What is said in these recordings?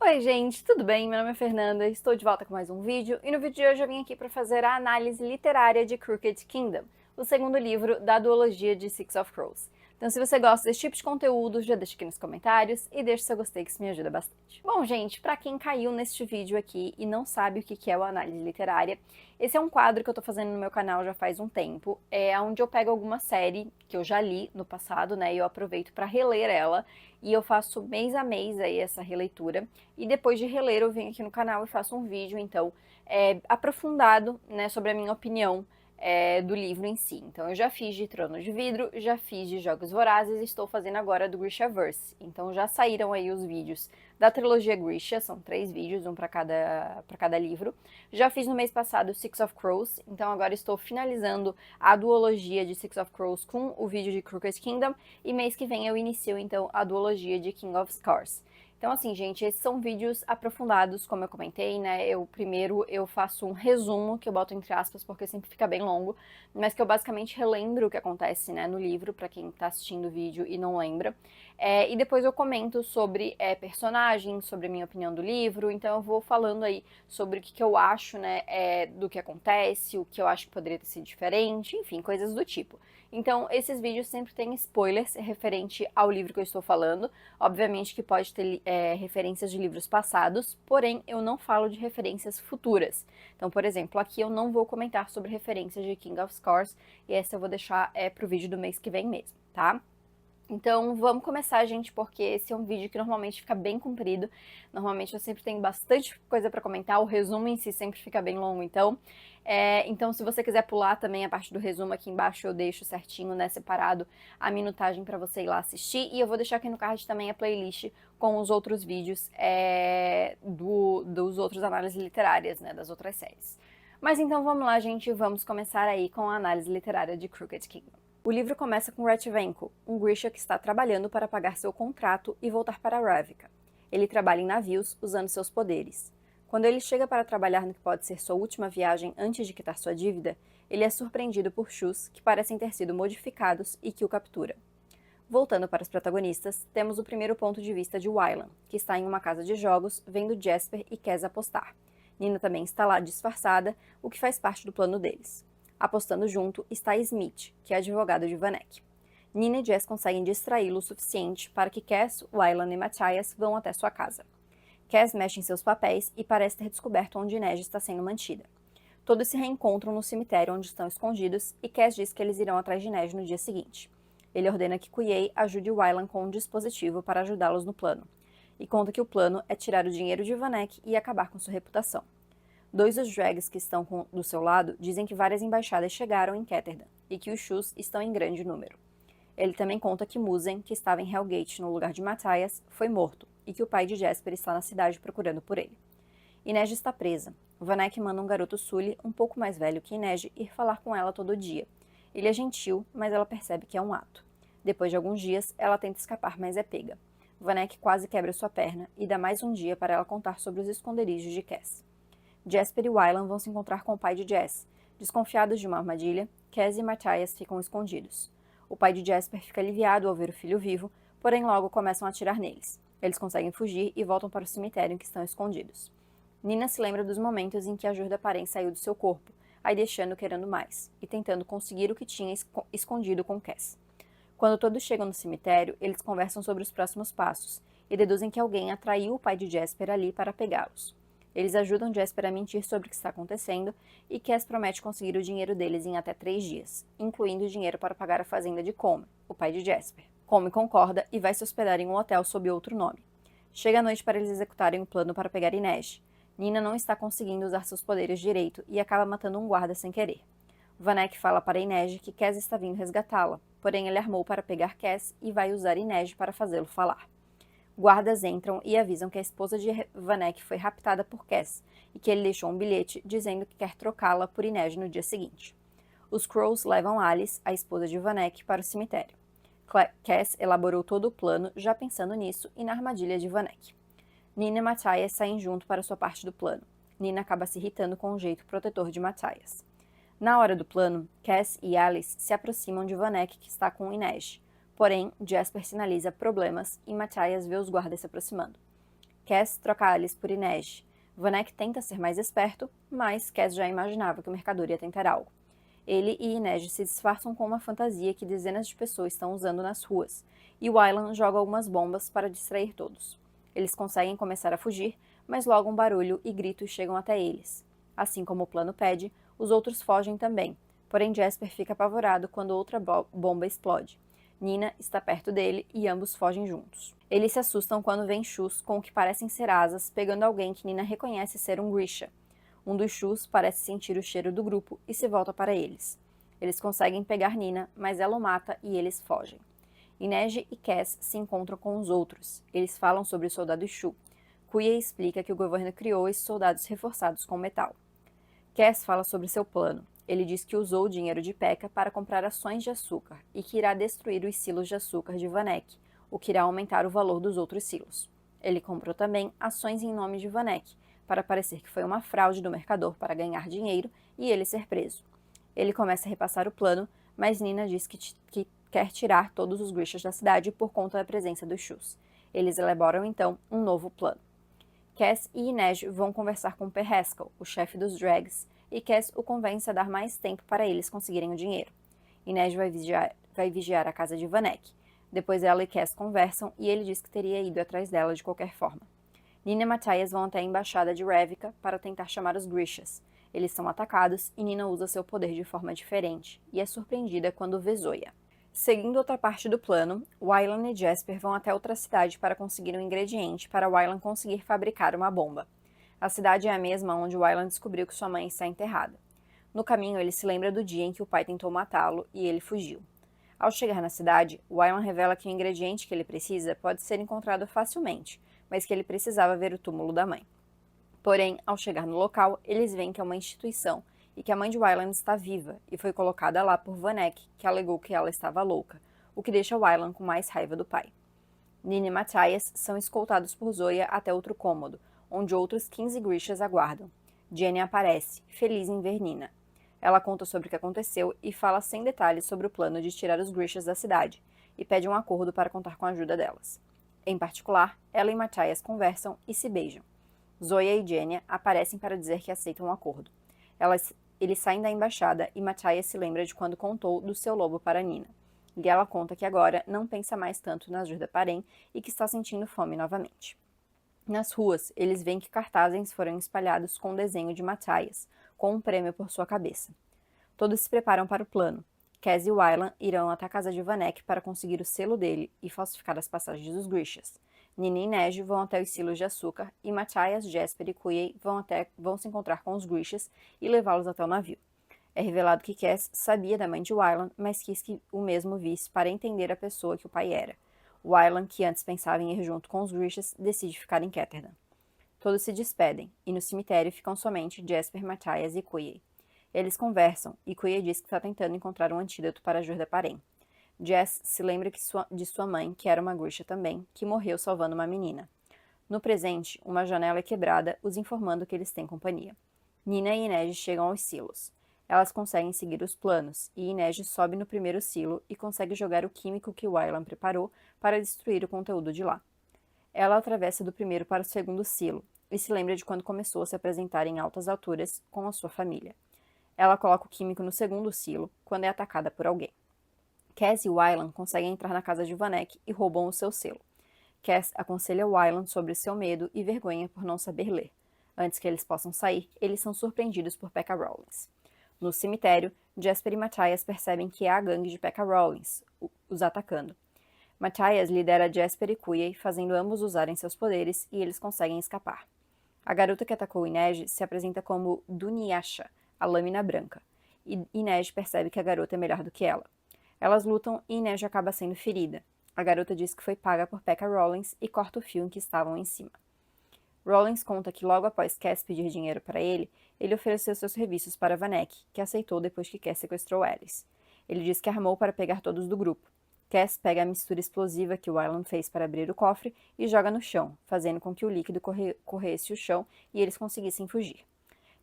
Oi gente, tudo bem? Meu nome é Fernanda, estou de volta com mais um vídeo e no vídeo de hoje eu vim aqui para fazer a análise literária de Crooked Kingdom, o segundo livro da duologia de Six of Crows. Então se você gosta desse tipo de conteúdo, já deixa aqui nos comentários e deixa seu gostei que isso me ajuda bastante. Bom gente, para quem caiu neste vídeo aqui e não sabe o que é o análise literária, esse é um quadro que eu tô fazendo no meu canal já faz um tempo, onde eu pego alguma série que eu já li no passado, né, e eu aproveito para reler ela, e eu faço mês a mês aí essa releitura. E depois de reler, eu venho aqui no canal e faço um vídeo, então, aprofundado, né, sobre a minha opinião do livro em si. Então, eu já fiz de Trono de Vidro, já fiz de Jogos Vorazes e estou fazendo agora do Grishaverse. Então, já saíram aí os vídeos da trilogia Grisha, são 3 vídeos, um para cada livro. Já fiz no mês passado Six of Crows, então agora estou finalizando a duologia de Six of Crows com o vídeo de Crooked Kingdom, e mês que vem eu inicio, então, a duologia de King of Scars. Então, assim, gente, esses são vídeos aprofundados, como eu comentei, né? Primeiro eu faço um resumo, que eu boto entre aspas, porque sempre fica bem longo, mas que eu basicamente relembro o que acontece, né, no livro, pra quem tá assistindo o vídeo e não lembra. E depois eu comento sobre personagens, sobre a minha opinião do livro, então eu vou falando aí sobre o que eu acho, né, do que acontece, o que eu acho que poderia ter sido diferente, enfim, coisas do tipo. Então, esses vídeos sempre têm spoilers referente ao livro que eu estou falando. Obviamente que pode ter referências de livros passados, porém eu não falo de referências futuras. Então, por exemplo, aqui eu não vou comentar sobre referências de King of Scars, e essa eu vou deixar pro vídeo do mês que vem mesmo, tá? Então vamos começar, gente, porque esse é um vídeo que normalmente fica bem comprido. Normalmente eu sempre tenho bastante coisa para comentar, o resumo em si sempre fica bem longo, então. Então se você quiser pular também a parte do resumo, aqui embaixo eu deixo certinho, né, separado a minutagem para você ir lá assistir. E eu vou deixar aqui no card também a playlist com os outros vídeos dos outros análises literárias, né, das outras séries. Mas então vamos lá, gente, vamos começar aí com a análise literária de Crooked Kingdom. O livro começa com Ratvenko, um Grisha que está trabalhando para pagar seu contrato e voltar para Ravnica. Ele trabalha em navios, usando seus poderes. Quando ele chega para trabalhar no que pode ser sua última viagem antes de quitar sua dívida, ele é surpreendido por Shus, que parecem ter sido modificados, e que o captura. Voltando para os protagonistas, temos o primeiro ponto de vista de Wylan, que está em uma casa de jogos, vendo Jasper e Kes apostar. Nina também está lá disfarçada, o que faz parte do plano deles. Apostando junto está Smith, que é advogado de Vanek. Nina e Jess conseguem distraí-lo o suficiente para que Kes, Wylan e Matthias vão até sua casa. Kes mexe em seus papéis e parece ter descoberto onde Inej está sendo mantida. Todos se reencontram no cemitério onde estão escondidos e Kes diz que eles irão atrás de Inej no dia seguinte. Ele ordena que Kuei ajude Wylan com um dispositivo para ajudá-los no plano, e conta que o plano é tirar o dinheiro de Vanek e acabar com sua reputação. 2 dos Drags que estão do seu lado dizem que várias embaixadas chegaram em Ketterdam e que os Shus estão em grande número. Ele também conta que Musen, que estava em Hellgate no lugar de Matthias, foi morto e que o pai de Jasper está na cidade procurando por ele. Inej está presa. Vanek manda um garoto Sully, um pouco mais velho que Inej, ir falar com ela todo dia. Ele é gentil, mas ela percebe que é um ato. Depois de alguns dias, ela tenta escapar, mas é pega. Vanek quase quebra sua perna e dá mais um dia para ela contar sobre os esconderijos de Kes. Jasper e Wylan vão se encontrar com o pai de Jess. Desconfiados de uma armadilha, Kes e Matthias ficam escondidos. O pai de Jasper fica aliviado ao ver o filho vivo, porém logo começam a atirar neles. Eles conseguem fugir e voltam para o cemitério em que estão escondidos. Nina se lembra dos momentos em que a Jurda Parem saiu do seu corpo, aí deixando querendo mais, e tentando conseguir o que tinha escondido com Kes. Quando todos chegam no cemitério, eles conversam sobre os próximos passos, e deduzem que alguém atraiu o pai de Jasper ali para pegá-los. Eles ajudam Jasper a mentir sobre o que está acontecendo, e Kes promete conseguir o dinheiro deles em até 3 dias, incluindo o dinheiro para pagar a fazenda de Come, o pai de Jasper. Come concorda e vai se hospedar em um hotel sob outro nome. Chega a noite para eles executarem o plano para pegar Inej. Nina não está conseguindo usar seus poderes direito e acaba matando um guarda sem querer. Vanek fala para Inej que Kes está vindo resgatá-la, porém ele armou para pegar Kes e vai usar Inej para fazê-lo falar. Guardas entram e avisam que a esposa de Vanek foi raptada por Kes e que ele deixou um bilhete dizendo que quer trocá-la por Inej no dia seguinte. Os Crows levam Alice, a esposa de Vanek, para o cemitério. Kes elaborou todo o plano já pensando nisso e na armadilha de Vanek. Nina e Matthias saem junto para sua parte do plano. Nina acaba se irritando com o jeito protetor de Matthias. Na hora do plano, Kes e Alice se aproximam de Vanek, que está com Inej. Porém, Jasper sinaliza problemas e Matthias vê os guardas se aproximando. Cass troca Alice por Inej. Vanek tenta ser mais esperto, mas Cass já imaginava que o mercador ia tentar algo. Ele e Inej se disfarçam com uma fantasia que dezenas de pessoas estão usando nas ruas, e Wylan joga algumas bombas para distrair todos. Eles conseguem começar a fugir, mas logo um barulho e gritos chegam até eles. Assim como o plano pede, os outros fogem também, porém Jasper fica apavorado quando outra bomba explode. Nina está perto dele e ambos fogem juntos. Eles se assustam quando veem Shus com o que parecem ser asas, pegando alguém que Nina reconhece ser um Grisha. Um dos Shus parece sentir o cheiro do grupo e se volta para eles. Eles conseguem pegar Nina, mas ela o mata e eles fogem. Inej e Cass se encontram com os outros. Eles falam sobre o soldado Shu. Kuya explica que o governo criou esses soldados reforçados com metal. Cass fala sobre seu plano. Ele diz que usou o dinheiro de P.E.K.K.A para comprar ações de açúcar e que irá destruir os silos de açúcar de Vanek, o que irá aumentar o valor dos outros silos. Ele comprou também ações em nome de Vanek, para parecer que foi uma fraude do mercador para ganhar dinheiro e ele ser preso. Ele começa a repassar o plano, mas Nina diz que quer tirar todos os Grishas da cidade por conta da presença dos Shus. Eles elaboram então um novo plano. Cass e Inej vão conversar com Per Haskell, o chefe dos Drags, e Cass o convence a dar mais tempo para eles conseguirem o dinheiro. Inej vai vigiar a casa de Vanek. Depois ela e Cass conversam e ele diz que teria ido atrás dela de qualquer forma. Nina e Matthias vão até a embaixada de Ravnica para tentar chamar os Grishas. Eles são atacados e Nina usa seu poder de forma diferente, e é surpreendida quando vê Zoya. Seguindo outra parte do plano, Wylan e Jasper vão até outra cidade para conseguir um ingrediente para Wylan conseguir fabricar uma bomba. A cidade é a mesma onde Wylan descobriu que sua mãe está enterrada. No caminho, ele se lembra do dia em que o pai tentou matá-lo e ele fugiu. Ao chegar na cidade, Wylan revela que o ingrediente que ele precisa pode ser encontrado facilmente, mas que ele precisava ver o túmulo da mãe. Porém, ao chegar no local, eles veem que é uma instituição e que a mãe de Wylan está viva e foi colocada lá por Vanek, que alegou que ela estava louca, o que deixa Wylan com mais raiva do pai. Nina e Matthias são escoltados por Zoya até outro cômodo, onde outros 15 Grishas aguardam. Jenny aparece, feliz em ver Nina. Ela conta sobre o que aconteceu e fala sem detalhes sobre o plano de tirar os Grishas da cidade, e pede um acordo para contar com a ajuda delas. Em particular, ela e Matthias conversam e se beijam. Zoya e Jenny aparecem para dizer que aceitam o acordo. Eles saem da embaixada e Matthias se lembra de quando contou do seu lobo para Nina. E ela conta que agora não pensa mais tanto na Jurda Parem e que está sentindo fome novamente. Nas ruas, eles veem que cartazes foram espalhados com o desenho de Matthias, com um prêmio por sua cabeça. Todos se preparam para o plano. Cass e Wylan irão até a casa de Vanek para conseguir o selo dele e falsificar as passagens dos Grishas. Nina e Inej vão até os silos de açúcar e Matthias, Jasper e Kuya vão se encontrar com os Grishas e levá-los até o navio. É revelado que Cass sabia da mãe de Wylan, mas quis que o mesmo visse para entender a pessoa que o pai era. Wylan, que antes pensava em ir junto com os Grishas, decide ficar em Ketterdam. Todos se despedem, e no cemitério ficam somente Jasper, Matthias e Kuya. Eles conversam, e Kuya diz que está tentando encontrar um antídoto para a Jurda Parem. Jess se lembra de sua mãe, que era uma Grisha também, que morreu salvando uma menina. No presente, uma janela é quebrada, os informando que eles têm companhia. Nina e Inej chegam aos silos. Elas conseguem seguir os planos, e Inej sobe no primeiro silo e consegue jogar o químico que Wylan preparou para destruir o conteúdo de lá. Ela atravessa do primeiro para o segundo silo, e se lembra de quando começou a se apresentar em altas alturas com a sua família. Ela coloca o químico no segundo silo, quando é atacada por alguém. Cass e Wylan conseguem entrar na casa de Vanek e roubam o seu selo. Cass aconselha Wylan sobre seu medo e vergonha por não saber ler. Antes que eles possam sair, eles são surpreendidos por P.E.K.K.A. Rawlins. No cemitério, Jasper e Matthias percebem que é a gangue de P.E.K.K.A. Rawlins os atacando. Matthias lidera Jasper e Kuya, fazendo ambos usarem seus poderes, e eles conseguem escapar. A garota que atacou Inej se apresenta como Dunyasha, a lâmina branca, e Inej percebe que a garota é melhor do que ela. Elas lutam e Inej acaba sendo ferida. A garota diz que foi paga por P.E.K.K.A. Rawlins e corta o fio em que estavam em cima. Rawlins conta que logo após Cass pedir dinheiro para ele ofereceu seus serviços para Vanek, que aceitou depois que Cass sequestrou Alice. Ele diz que armou para pegar todos do grupo. Cass pega a mistura explosiva que Wylan fez para abrir o cofre e joga no chão, fazendo com que o líquido corresse o chão e eles conseguissem fugir.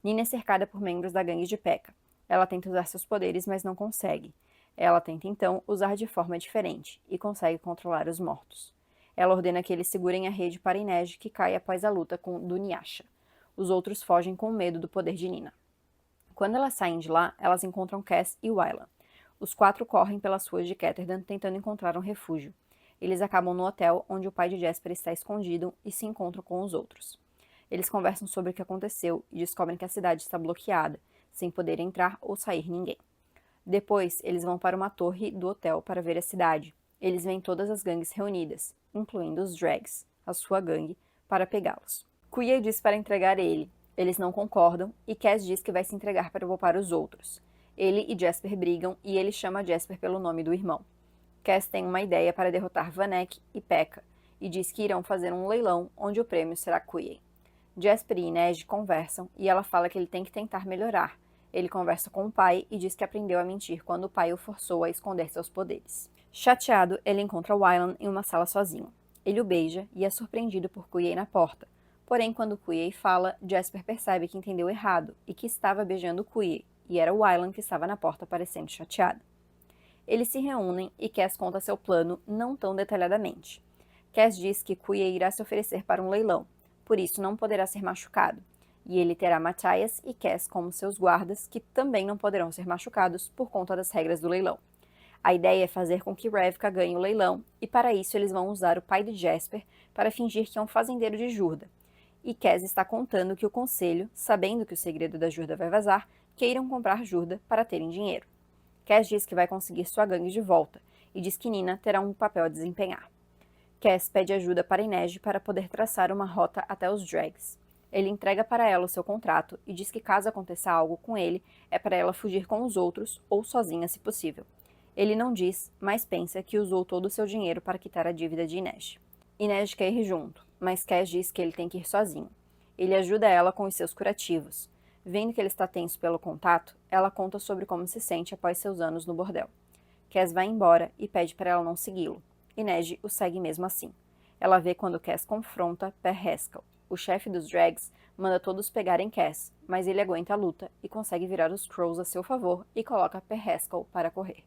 Nina é cercada por membros da gangue de P.E.K.K.A. Ela tenta usar seus poderes, mas não consegue. Ela tenta então usar de forma diferente e consegue controlar os mortos. Ela ordena que eles segurem a rede para Inej, que cai após a luta com Dunyasha. Os outros fogem com medo do poder de Nina. Quando elas saem de lá, elas encontram Cass e Wylan. Os 4 correm pelas ruas de Ketterdam tentando encontrar um refúgio. Eles acabam no hotel, onde o pai de Jasper está escondido, e se encontram com os outros. Eles conversam sobre o que aconteceu e descobrem que a cidade está bloqueada, sem poder entrar ou sair ninguém. Depois, eles vão para uma torre do hotel para ver a cidade. Eles veem todas as gangues reunidas, incluindo os Drags, a sua gangue, para pegá-los. Quia diz para entregar ele. Eles não concordam, e Cass diz que vai se entregar para poupar os outros. Ele e Jasper brigam, e ele chama Jasper pelo nome do irmão. Cass tem uma ideia para derrotar Vanek e Pekka, e diz que irão fazer um leilão, onde o prêmio será Quia. Jasper e Inej conversam, e ela fala que ele tem que tentar melhorar. Ele conversa com o pai e diz que aprendeu a mentir quando o pai o forçou a esconder seus poderes. Chateado, ele encontra Wylan em uma sala sozinho. Ele o beija e é surpreendido por Quia na porta. Porém, quando Quia fala, Jasper percebe que entendeu errado e que estava beijando Quia, e era Wylan que estava na porta parecendo chateado. Eles se reúnem e Cass conta seu plano não tão detalhadamente. Cass diz que Quia irá se oferecer para um leilão, por isso não poderá ser machucado, e ele terá Matthias e Cass como seus guardas, que também não poderão ser machucados por conta das regras do leilão. A ideia é fazer com que Revka ganhe o leilão, e para isso eles vão usar o pai de Jasper para fingir que é um fazendeiro de Jurda. E Cass está contando que o conselho, sabendo que o segredo da Jurda vai vazar, queiram comprar Jurda para terem dinheiro. Cass diz que vai conseguir sua gangue de volta, e diz que Nina terá um papel a desempenhar. Cass pede ajuda para Inej para poder traçar uma rota até os Drags. Ele entrega para ela o seu contrato e diz que caso aconteça algo com ele, é para ela fugir com os outros ou sozinha se possível. Ele não diz, mas pensa que usou todo o seu dinheiro para quitar a dívida de Inej. Inej quer ir junto, mas Cass diz que ele tem que ir sozinho. Ele ajuda ela com os seus curativos. Vendo que ele está tenso pelo contato, ela conta sobre como se sente após seus anos no bordel. Cass vai embora e pede para ela não segui-lo. Inej o segue mesmo assim. Ela vê quando Cass confronta Per Haskell. O chefe dos Drags manda todos pegarem Cass, mas ele aguenta a luta e consegue virar os Crows a seu favor e coloca Per Haskell para correr.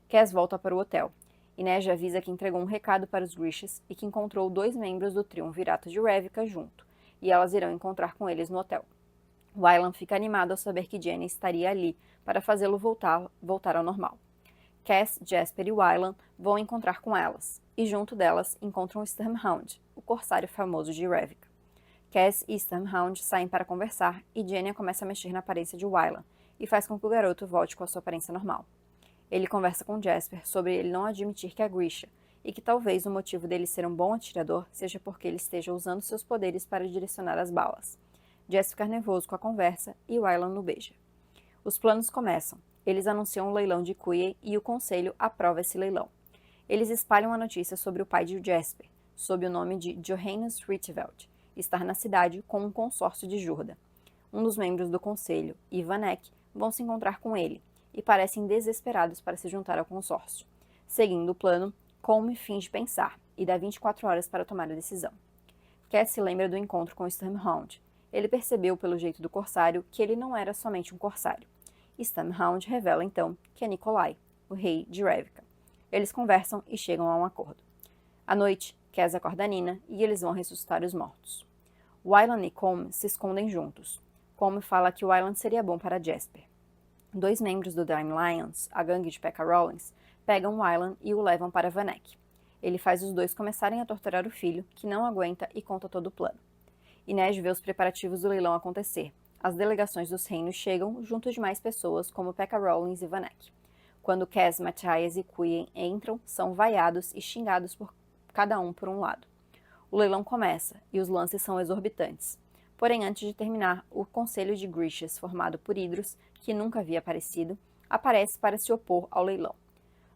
Cass volta para o hotel. Inej avisa que entregou um recado para os Grishas e que encontrou 2 membros do triunvirato de Revka junto, e elas irão encontrar com eles no hotel. Wylan fica animado ao saber que Jenny estaria ali para fazê-lo voltar ao normal. Cass, Jasper e Wylan vão encontrar com elas, e junto delas encontram Stormhound, o corsário famoso de Revka. Cass e Stormhound saem para conversar e Jenny começa a mexer na aparência de Wylan e faz com que o garoto volte com a sua aparência normal. Ele conversa com Jasper sobre ele não admitir que é Grisha e que talvez o motivo dele ser um bom atirador seja porque ele esteja usando seus poderes para direcionar as balas. Jess fica nervoso com a conversa e Wylan o beija. Os planos começam. Eles anunciam um leilão de Quia e o conselho aprova esse leilão. Eles espalham a notícia sobre o pai de Jasper, sob o nome de Johannes Rietveld, estar na cidade com um consórcio de Jurda. Um dos membros do conselho, Vanek, vão se encontrar com ele e parecem desesperados para se juntar ao consórcio. Seguindo o plano, Colm finge pensar e dá 24 horas para tomar a decisão. Cass se lembra do encontro com Stormhound. Ele percebeu pelo jeito do corsário que ele não era somente um corsário. Stormhound revela então que é Nikolai, o rei de Revka. Eles conversam e chegam a um acordo. À noite, Cass acorda Nina e eles vão ressuscitar os mortos. Wylan e Colm se escondem juntos. Colm fala que Wylan seria bom para Jasper. 2 membros do Dime Lions, a gangue de Pekka Rollins, pegam Wylan e o levam para Vanek. Ele faz os 2 começarem a torturar o filho, que não aguenta e conta todo o plano. Inej vê os preparativos do leilão acontecer. As delegações dos reinos chegam junto de mais pessoas como Pekka Rollins e Vanek. Quando Cass, Matthias e Quia entram, são vaiados e xingados por cada um por um lado. O leilão começa e os lances são exorbitantes. Porém, antes de terminar, o Conselho de Grishas, formado por Hidros, que nunca havia aparecido, aparece para se opor ao leilão.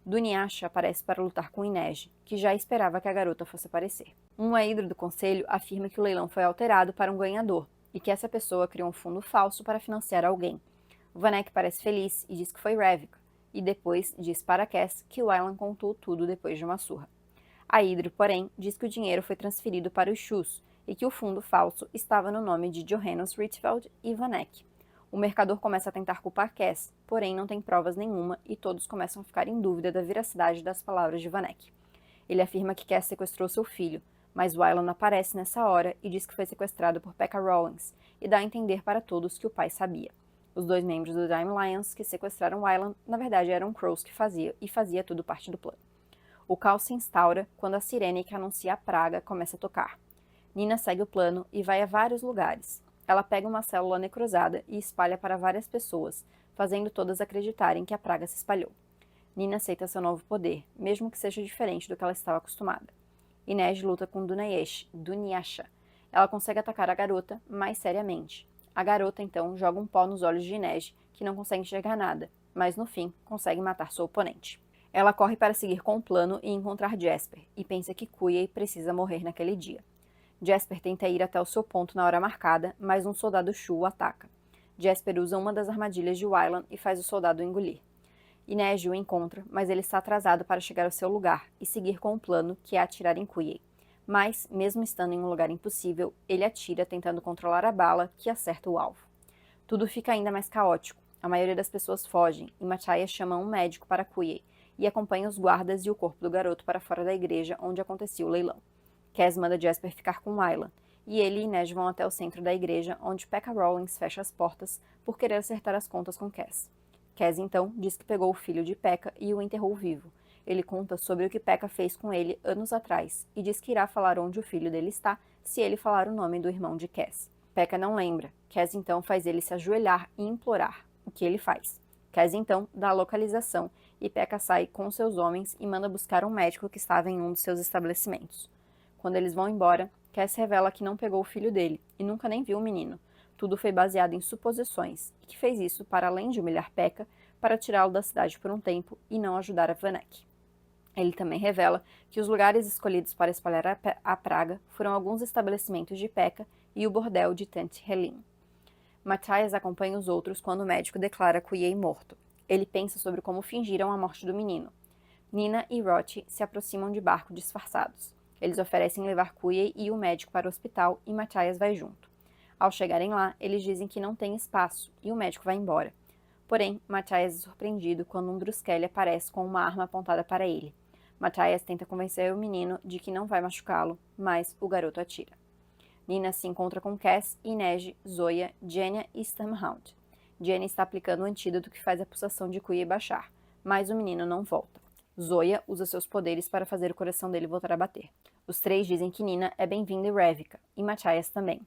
Dunyasha aparece para lutar com Inej, que já esperava que a garota fosse aparecer. Um Hidro do Conselho afirma que o leilão foi alterado para um ganhador, e que essa pessoa criou um fundo falso para financiar alguém. Vanek parece feliz e diz que foi Revka, e depois diz para Cass que Wylan contou tudo depois de uma surra. A Hidro, porém, diz que o dinheiro foi transferido para os Shus, e que o fundo falso estava no nome de Johannes Rietveld e Vanek. O mercador começa a tentar culpar Cass, porém não tem provas nenhuma e todos começam a ficar em dúvida da veracidade das palavras de Vanek. Ele afirma que Cass sequestrou seu filho, mas Wylan aparece nessa hora e diz que foi sequestrado por Pekka Rawlins, e dá a entender para todos que o pai sabia. Os 2 membros do Dime Lions que sequestraram Wylan, na verdade eram Crows que fazia tudo parte do plano. O caos se instaura quando a sirene que anuncia a praga começa a tocar. Nina segue o plano e vai a vários lugares. Ela pega uma célula necrosada e espalha para várias pessoas, fazendo todas acreditarem que a praga se espalhou. Nina aceita seu novo poder, mesmo que seja diferente do que ela estava acostumada. Inej luta com Dunyasha. Ela consegue atacar a garota mais seriamente. A garota, então, joga um pó nos olhos de Inej, que não consegue enxergar nada, mas no fim consegue matar seu oponente. Ela corre para seguir com o plano e encontrar Jasper, e pensa que Quayle precisa morrer naquele dia. Jasper tenta ir até o seu ponto na hora marcada, mas um soldado Shu o ataca. Jasper usa uma das armadilhas de Wylan e faz o soldado engolir. Inej o encontra, mas ele está atrasado para chegar ao seu lugar e seguir com o plano, que é atirar em Quayle. Mas, mesmo estando em um lugar impossível, ele atira tentando controlar a bala, que acerta o alvo. Tudo fica ainda mais caótico. A maioria das pessoas fogem, e Matthias chama um médico para Quayle e acompanha os guardas e o corpo do garoto para fora da igreja onde acontecia o leilão. Cass manda Jasper ficar com Wylan, e ele e Inej vão até o centro da igreja, onde Pekka Rawlins fecha as portas por querer acertar as contas com Cass. Cass, então, diz que pegou o filho de Pekka e o enterrou vivo. Ele conta sobre o que Pekka fez com ele anos atrás, e diz que irá falar onde o filho dele está se ele falar o nome do irmão de Cass. Pekka não lembra. Cass, então, faz ele se ajoelhar e implorar, o que ele faz. Cass, então, dá a localização, e Pekka sai com seus homens e manda buscar um médico que estava em um dos seus estabelecimentos. Quando eles vão embora, Cass revela que não pegou o filho dele e nunca nem viu o menino. Tudo foi baseado em suposições, e que fez isso para além de humilhar Pekka, para tirá-lo da cidade por um tempo e não ajudar a Vanek. Ele também revela que os lugares escolhidos para espalhar a praga foram alguns estabelecimentos de Pekka e o bordel de Tante Helene. Matthias acompanha os outros quando o médico declara Quayle morto. Ele pensa sobre como fingiram a morte do menino. Nina e Rotti se aproximam de barco disfarçados. Eles oferecem levar Quayle e o médico para o hospital e Matthias vai junto. Ao chegarem lá, eles dizem que não tem espaço e o médico vai embora. Porém, Matthias é surpreendido quando um Druskelly aparece com uma arma apontada para ele. Matthias tenta convencer o menino de que não vai machucá-lo, mas o garoto atira. Nina se encontra com Cass, Inej, Zoya, Jenya e Stamhound. Jenya está aplicando o antídoto que faz a pulsação de Quayle baixar, mas o menino não volta. Zoya usa seus poderes para fazer o coração dele voltar a bater. Os 3 dizem que Nina é bem-vinda em Revika, e Matthias também.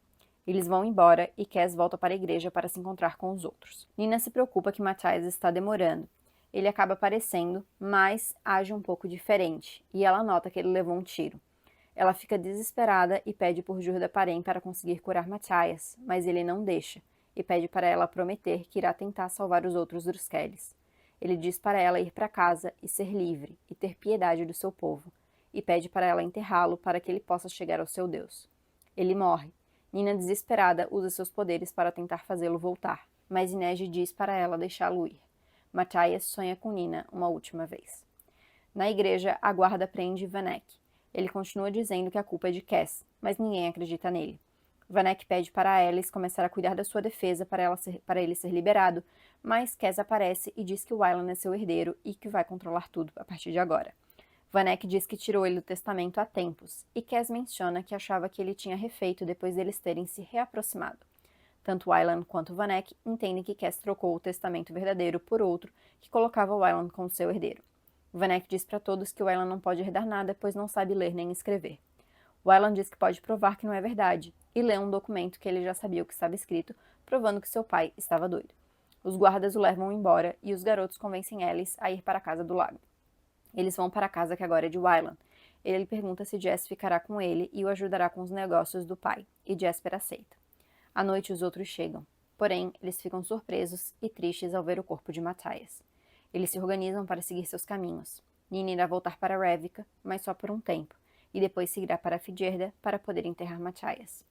Eles vão embora e Cass volta para a igreja para se encontrar com os outros. Nina se preocupa que Matthias está demorando. Ele acaba aparecendo, mas age um pouco diferente, e ela nota que ele levou um tiro. Ela fica desesperada e pede por Jurda Parem para conseguir curar Matthias, mas ele não deixa, e pede para ela prometer que irá tentar salvar os outros Druskellys. Ele diz para ela ir para casa e ser livre, e ter piedade do seu povo, e pede para ela enterrá-lo para que ele possa chegar ao seu Deus. Ele morre. Nina, desesperada, usa seus poderes para tentar fazê-lo voltar, mas Inej diz para ela deixá-lo ir. Matthias sonha com Nina uma última vez. Na igreja, a guarda prende Vanek. Ele continua dizendo que a culpa é de Cass, mas ninguém acredita nele. Vanek pede para Alice começar a cuidar da sua defesa para ele ser liberado, mas Cass aparece e diz que Wylan é seu herdeiro e que vai controlar tudo a partir de agora. Vanek diz que tirou ele do testamento há tempos, e Cass menciona que achava que ele tinha refeito depois deles terem se reaproximado. Tanto Wylan quanto Vanek entendem que Cass trocou o testamento verdadeiro por outro que colocava Wylan como seu herdeiro. Vanek diz para todos que Wylan não pode herdar nada, pois não sabe ler nem escrever. Wylan diz que pode provar que não é verdade, e lê um documento que ele já sabia o que estava escrito, provando que seu pai estava doido. Os guardas o levam embora, e os garotos convencem Alice a ir para a casa do lago. Eles vão para a casa que agora é de Wylan. Ele pergunta se Jess ficará com ele e o ajudará com os negócios do pai, e Jasper aceita. À noite os outros chegam, porém eles ficam surpresos e tristes ao ver o corpo de Matthias. Eles se organizam para seguir seus caminhos. Nina irá voltar para Revika, mas só por um tempo, e depois seguirá para Fidjerda para poder enterrar Matthias.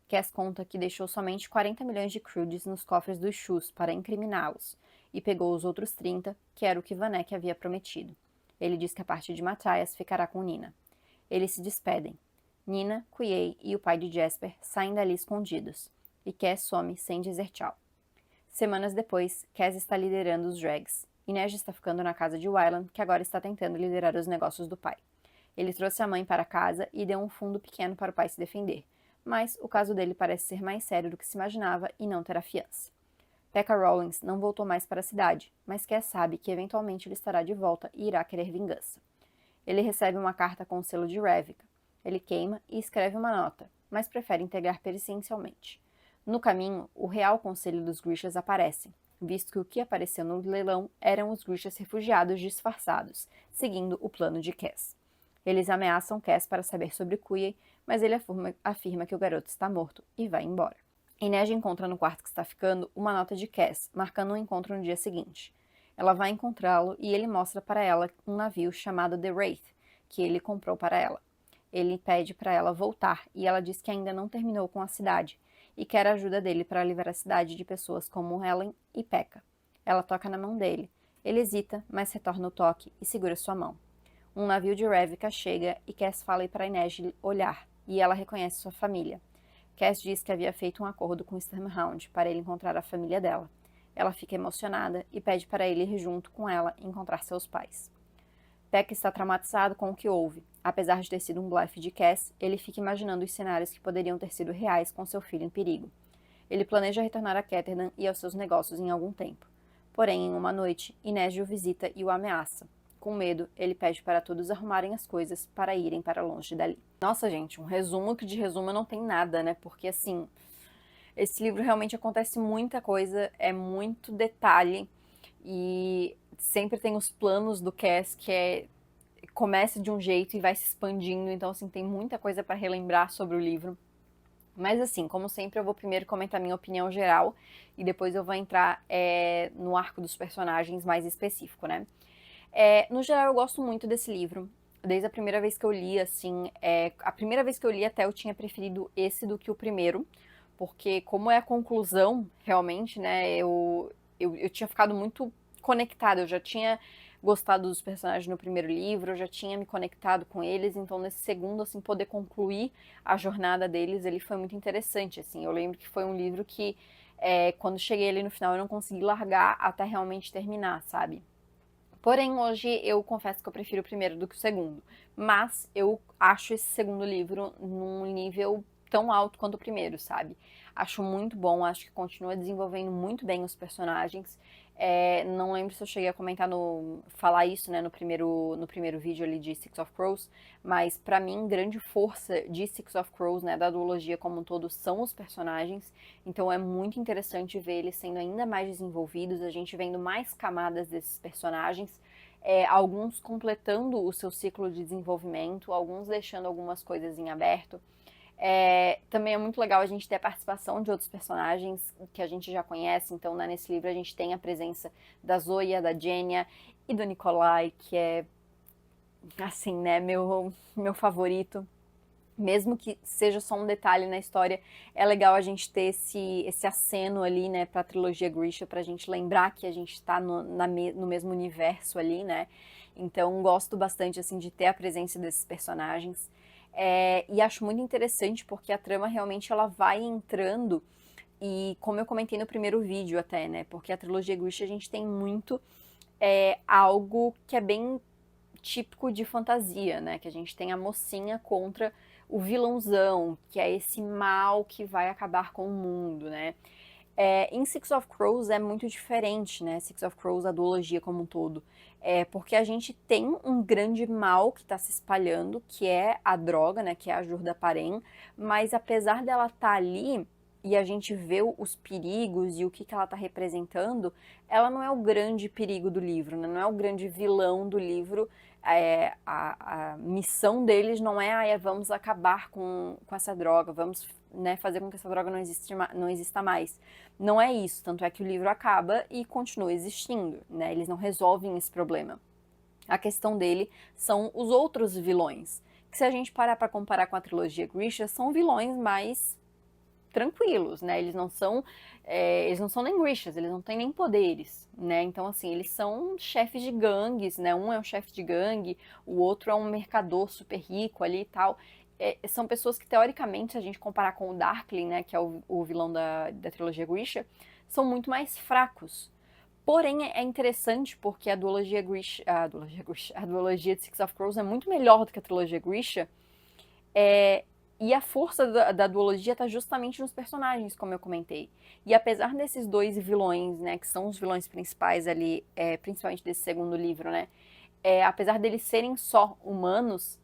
Cass conta que deixou somente 40 milhões de crudes nos cofres dos Shus para incriminá-los, e pegou os outros 30, que era o que Vanek havia prometido. Ele diz que a parte de Matthias ficará com Nina. Eles se despedem. Nina, Quayle e o pai de Jasper saem dali escondidos, e Cass some sem dizer tchau. Semanas depois, Cass está liderando os Dregs. Inej está ficando na casa de Wylan, que agora está tentando liderar os negócios do pai. Ele trouxe a mãe para casa e deu um fundo pequeno para o pai se defender, mas o caso dele parece ser mais sério do que se imaginava e não terá fiança. Pekka Rawlings não voltou mais para a cidade, mas Cass sabe que eventualmente ele estará de volta e irá querer vingança. Ele recebe uma carta com o selo de Ravnica. Ele queima e escreve uma nota, mas prefere entregar presencialmente. No caminho, o Real Conselho dos Grishas aparece, visto que o que apareceu no leilão eram os Grishas refugiados disfarçados, seguindo o plano de Cass. Eles ameaçam Cass para saber sobre Quaye, mas ele afirma que o garoto está morto e vai embora. Inej encontra no quarto que está ficando uma nota de Cass, marcando um encontro no dia seguinte. Ela vai encontrá-lo e ele mostra para ela um navio chamado The Wraith, que ele comprou para ela. Ele pede para ela voltar e ela diz que ainda não terminou com a cidade e quer a ajuda dele para livrar a cidade de pessoas como Helen e Pekka. Ela toca na mão dele. Ele hesita, mas retorna o toque e segura sua mão. Um navio de Ravnica chega e Cass fala para Inej olhar, e ela reconhece sua família. Cass diz que havia feito um acordo com Stormhound para ele encontrar a família dela. Ela fica emocionada e pede para ele ir junto com ela e encontrar seus pais. Pekka está traumatizado com o que houve. Apesar de ter sido um blefe de Cass, ele fica imaginando os cenários que poderiam ter sido reais com seu filho em perigo. Ele planeja retornar a Ketterdam e aos seus negócios em algum tempo. Porém, em uma noite, Inej o visita e o ameaça. Com medo, ele pede para todos arrumarem as coisas para irem para longe dali. Nossa, gente, um resumo que de resumo não tem nada, né? Porque, assim, esse livro realmente acontece muita coisa, é muito detalhe e sempre tem os planos do Cass que começa de um jeito e vai se expandindo, então, assim, tem muita coisa para relembrar sobre o livro. Mas assim, como sempre, eu vou primeiro comentar minha opinião geral e depois eu vou entrar no arco dos personagens mais específico, né? No geral, eu gosto muito desse livro. Desde a primeira vez que eu li, assim, a primeira vez que eu li até eu tinha preferido esse do que o primeiro, porque como é a conclusão, realmente, né, eu tinha ficado muito conectada, eu já tinha gostado dos personagens no primeiro livro, eu já tinha me conectado com eles, então nesse segundo, assim, poder concluir a jornada deles, ele foi muito interessante, assim, eu lembro que foi um livro que, quando cheguei ali no final, eu não consegui largar até realmente terminar, sabe? Porém, hoje eu confesso que eu prefiro o primeiro do que o segundo. Mas eu acho esse segundo livro num nível tão alto quanto o primeiro, sabe? Acho muito bom, acho que continua desenvolvendo muito bem os personagens. Não lembro se eu cheguei a comentar falar isso, né, no primeiro vídeo ali de Six of Crows, mas pra mim, grande força de Six of Crows, né, da duologia como um todo, são os personagens. Então é muito interessante ver eles sendo ainda mais desenvolvidos, a gente vendo mais camadas desses personagens, alguns completando o seu ciclo de desenvolvimento, alguns deixando algumas coisas em aberto. Também é muito legal a gente ter a participação de outros personagens que a gente já conhece, então, né, nesse livro a gente tem a presença da Zoya, da Genya e do Nikolai, que é, assim, né, meu favorito. Mesmo que seja só um detalhe na história, é legal a gente ter esse aceno ali, né, pra trilogia Grisha, pra gente lembrar que a gente tá no mesmo universo ali, né. Então, gosto bastante, assim, de ter a presença desses personagens. E acho muito interessante porque a trama realmente ela vai entrando e, como eu comentei no primeiro vídeo até, né, porque a trilogia Grisha a gente tem muito algo que é bem típico de fantasia, né, que a gente tem a mocinha contra o vilãozão, que é esse mal que vai acabar com o mundo, né. Em Six of Crows é muito diferente, né? Six of Crows, a duologia como um todo. Porque a gente tem um grande mal que está se espalhando, que é a droga, né? Que é a Jurda-Paren. Mas apesar dela estar ali e a gente vê os perigos e o que ela está representando, ela não é o grande perigo do livro, né? Não é o grande vilão do livro. A missão deles não é vamos acabar com essa droga, vamos, né, fazer com que essa droga não exista mais. Não é isso, tanto é que o livro acaba e continua existindo, né? Eles não resolvem esse problema. A questão dele são os outros vilões, que se a gente parar para comparar com a trilogia Grisha, são vilões mais tranquilos, né? Eles não são nem Grishas, eles não têm nem poderes, né? Então, assim, eles são chefes de gangues, né? Um é um chefe de gangue, o outro é um mercador super rico ali e tal. São pessoas que, teoricamente, se a gente comparar com o Darkling, né, que é o vilão da trilogia Grisha, são muito mais fracos. Porém, é interessante porque a duologia Grisha, a duologia de Six of Crows é muito melhor do que a trilogia Grisha, e a força da duologia está justamente nos personagens, como eu comentei. E apesar desses dois vilões, né, que são os vilões principais ali, principalmente desse segundo livro, né, apesar deles serem só humanos,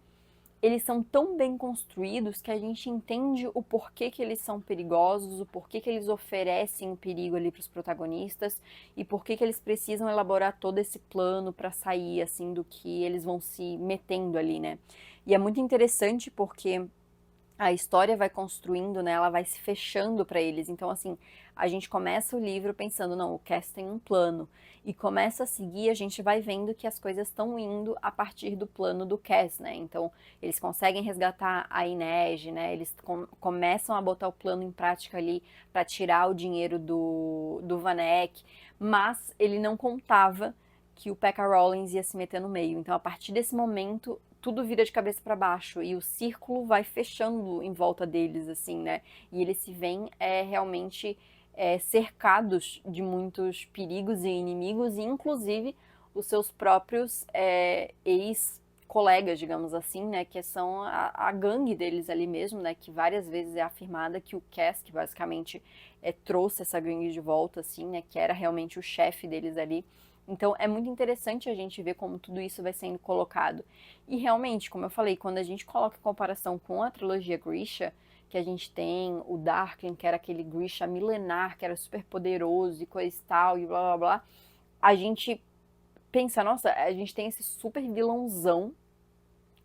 eles são tão bem construídos que a gente entende o porquê que eles são perigosos, o porquê que eles oferecem um perigo ali para os protagonistas e porquê que eles precisam elaborar todo esse plano para sair assim do que eles vão se metendo ali, né? E é muito interessante porque a história vai construindo, né? Ela vai se fechando para eles. Então, assim, a gente começa o livro pensando, não, o Cass tem um plano. E começa a seguir, a gente vai vendo que as coisas estão indo a partir do plano do Cass, né? Então, eles conseguem resgatar a Inej, né? Eles começam a botar o plano em prática ali para tirar o dinheiro do Vanek, mas ele não contava que o Pekka Rollins ia se meter no meio. Então, a partir desse momento, tudo vira de cabeça para baixo e o círculo vai fechando em volta deles, assim, né? E eles se veem realmente cercados de muitos perigos e inimigos, e inclusive os seus próprios ex-colegas, digamos assim, né? Que são a gangue deles ali mesmo, né? Que várias vezes é afirmada que o Cass, que basicamente trouxe essa gangue de volta, assim, né? Que era realmente o chefe deles ali. Então é muito interessante a gente ver como tudo isso vai sendo colocado. E realmente, como eu falei, quando a gente coloca em comparação com a trilogia Grisha, que a gente tem o Darkling, que era aquele Grisha milenar, que era super poderoso e coisa e tal, e blá blá blá, a gente pensa, nossa, a gente tem esse super vilãozão,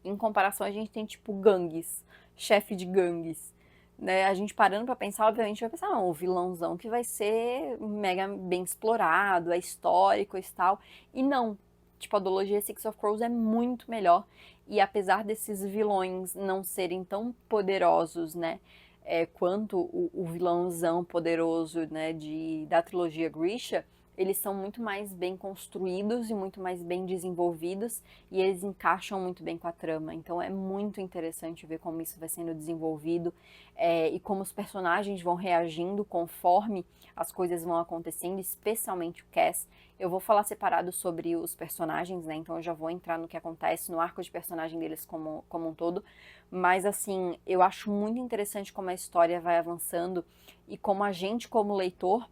em comparação a gente tem tipo gangues, chefe de gangues. Né, a gente parando pra pensar, obviamente vai pensar, o vilãozão que vai ser mega bem explorado, é histórico e tal. E não, tipo, a duologia Six of Crows é muito melhor. E apesar desses vilões não serem tão poderosos, né, quanto o vilãozão poderoso, né, da trilogia Grisha, eles são muito mais bem construídos e muito mais bem desenvolvidos, e eles encaixam muito bem com a trama. Então é muito interessante ver como isso vai sendo desenvolvido, e como os personagens vão reagindo conforme as coisas vão acontecendo, especialmente o Cass. Eu vou falar separado sobre os personagens, né? Então eu já vou entrar no que acontece no arco de personagem deles como um todo. Mas assim, eu acho muito interessante como a história vai avançando e como a gente, como leitor,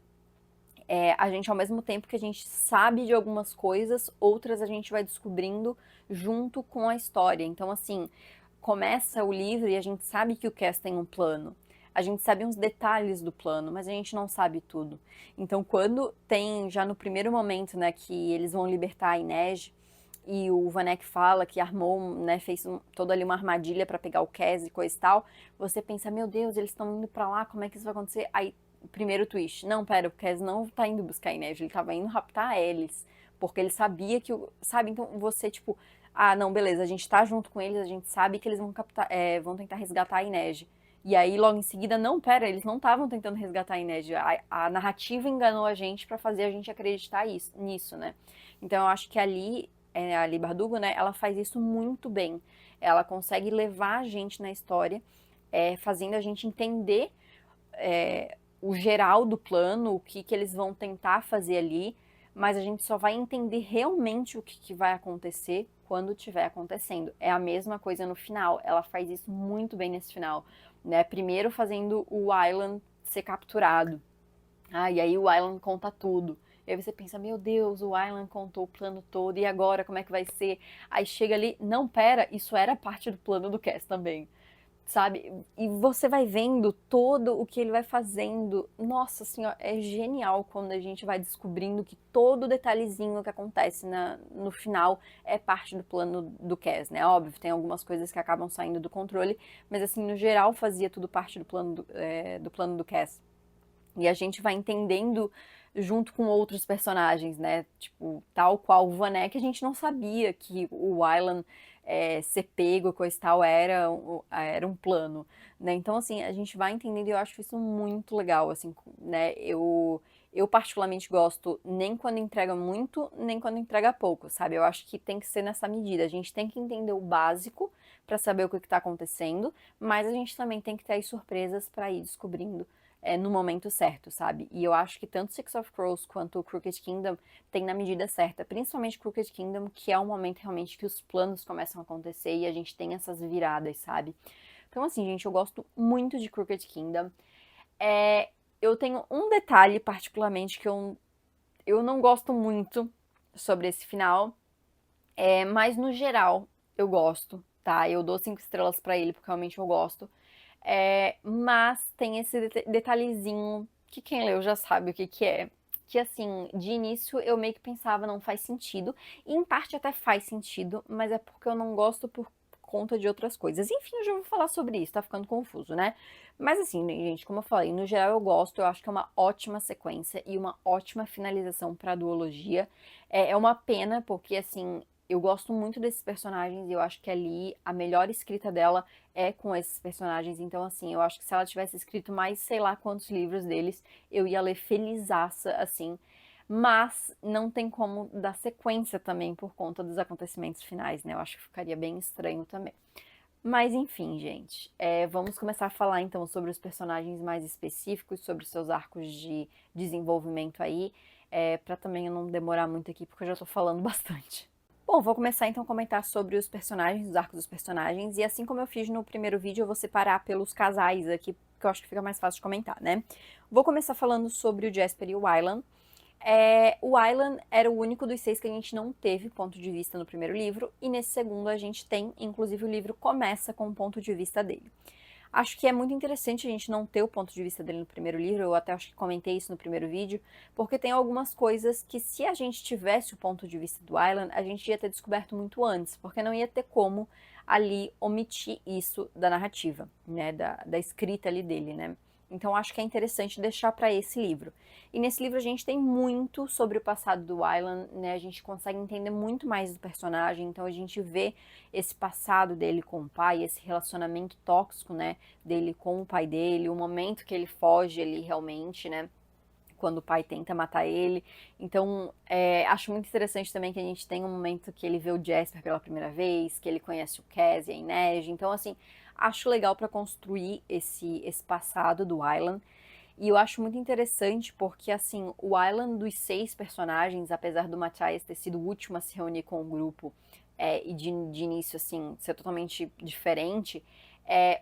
a gente, ao mesmo tempo que a gente sabe de algumas coisas, outras a gente vai descobrindo junto com a história. Então, assim, começa o livro e a gente sabe que o Cass tem um plano. A gente sabe uns detalhes do plano, mas a gente não sabe tudo. Então, quando tem, já no primeiro momento, né, que eles vão libertar a Inej, e o Vanek fala que armou, né, fez toda ali uma armadilha para pegar o Cass e coisa e tal, você pensa, meu Deus, eles estão indo para lá, como é que isso vai acontecer? Aí primeiro twist. Não, pera, o Cass não tá indo buscar a Inej, ele tava indo raptar a Alice. Porque ele sabia que o. Sabe? Então você, tipo, ah, não, beleza, a gente tá junto com eles, a gente sabe que eles vão captar, vão tentar resgatar a Inej. E aí, logo em seguida, não, pera, eles não estavam tentando resgatar a Inej. A narrativa enganou a gente para fazer a gente acreditar nisso, né? Então eu acho que ali, a Leigh Bardugo, né, ela faz isso muito bem. Ela consegue levar a gente na história, fazendo a gente entender o geral do plano, o que eles vão tentar fazer ali, mas a gente só vai entender realmente o que vai acontecer quando estiver acontecendo. É a mesma coisa no final, ela faz isso muito bem nesse final, né? Primeiro fazendo o Aylan ser capturado, e aí o Aylan conta tudo. E aí você pensa, meu Deus, o Aylan contou o plano todo, e agora como é que vai ser? Aí chega ali, não, pera, isso era parte do plano do Cass também, sabe? E você vai vendo todo o que ele vai fazendo. Nossa senhora, é genial quando a gente vai descobrindo que todo detalhezinho que acontece no final é parte do plano do Cass, né? Óbvio, tem algumas coisas que acabam saindo do controle, mas assim, no geral fazia tudo parte do plano do Cass. E a gente vai entendendo junto com outros personagens, né? Tipo, tal qual o Vanek, a gente não sabia que o Wylan ser pego, coisa e tal, era um plano, né? Então, assim, a gente vai entendendo e eu acho isso muito legal, assim, né? Eu particularmente gosto nem quando entrega muito, nem quando entrega pouco, sabe? Eu acho que tem que ser nessa medida. A gente tem que entender o básico para saber o que está acontecendo, mas a gente também tem que ter as surpresas para ir descobrindo no momento certo, sabe? E eu acho que tanto Six of Crows quanto o Crooked Kingdom tem na medida certa, principalmente Crooked Kingdom, que é um momento realmente que os planos começam a acontecer e a gente tem essas viradas, sabe? Então, assim, gente, eu gosto muito de Crooked Kingdom. Eu tenho um detalhe particularmente que eu não gosto muito sobre esse final, mas no geral eu gosto, tá? Eu dou 5 estrelas pra ele porque realmente eu gosto. Mas tem esse detalhezinho que quem leu já sabe o que que é. Que assim, de início eu meio que pensava não faz sentido, e em parte até faz sentido, mas é porque eu não gosto por conta de outras coisas. Enfim, eu já vou falar sobre isso, tá ficando confuso, né? Mas assim, gente, como eu falei, no geral eu gosto, eu acho que é uma ótima sequência e uma ótima finalização pra duologia. É uma pena, porque assim, eu gosto muito desses personagens e eu acho que ali a melhor escrita dela é com esses personagens. Então, assim, eu acho que se ela tivesse escrito mais sei lá quantos livros deles, eu ia ler felizaça, assim. Mas não tem como dar sequência também por conta dos acontecimentos finais, né? Eu acho que ficaria bem estranho também. Mas enfim, gente, vamos começar a falar então sobre os personagens mais específicos, sobre os seus arcos de desenvolvimento aí, pra também eu não demorar muito aqui, porque eu já tô falando bastante. Bom, vou começar então a comentar sobre os personagens, os arcos dos personagens, e assim como eu fiz no primeiro vídeo, eu vou separar pelos casais aqui, que eu acho que fica mais fácil de comentar, né? Vou começar falando sobre o Jasper e o Wylan. O Wylan era o único dos 6 que a gente não teve ponto de vista no primeiro livro, e nesse segundo a gente tem, inclusive o livro começa com o ponto de vista dele. Acho que é muito interessante a gente não ter o ponto de vista dele no primeiro livro, eu até acho que comentei isso no primeiro vídeo, porque tem algumas coisas que se a gente tivesse o ponto de vista do Wylan, a gente ia ter descoberto muito antes, porque não ia ter como ali omitir isso da narrativa, né, da escrita ali dele, né. Então acho que é interessante deixar para esse livro. E nesse livro a gente tem muito sobre o passado do Wylan, né, a gente consegue entender muito mais do personagem, então a gente vê esse passado dele com o pai, esse relacionamento tóxico, né, dele com o pai dele, o momento que ele foge ali realmente, né, quando o pai tenta matar ele. Então, acho muito interessante também que a gente tem um momento que ele vê o Jasper pela primeira vez, que ele conhece o Cas e a Inej. Então, assim, acho legal para construir esse passado do Wylan. E eu acho muito interessante porque, assim, o Wylan dos 6 personagens, apesar do Matthias ter sido o último a se reunir com o grupo, e de início, assim, ser totalmente diferente,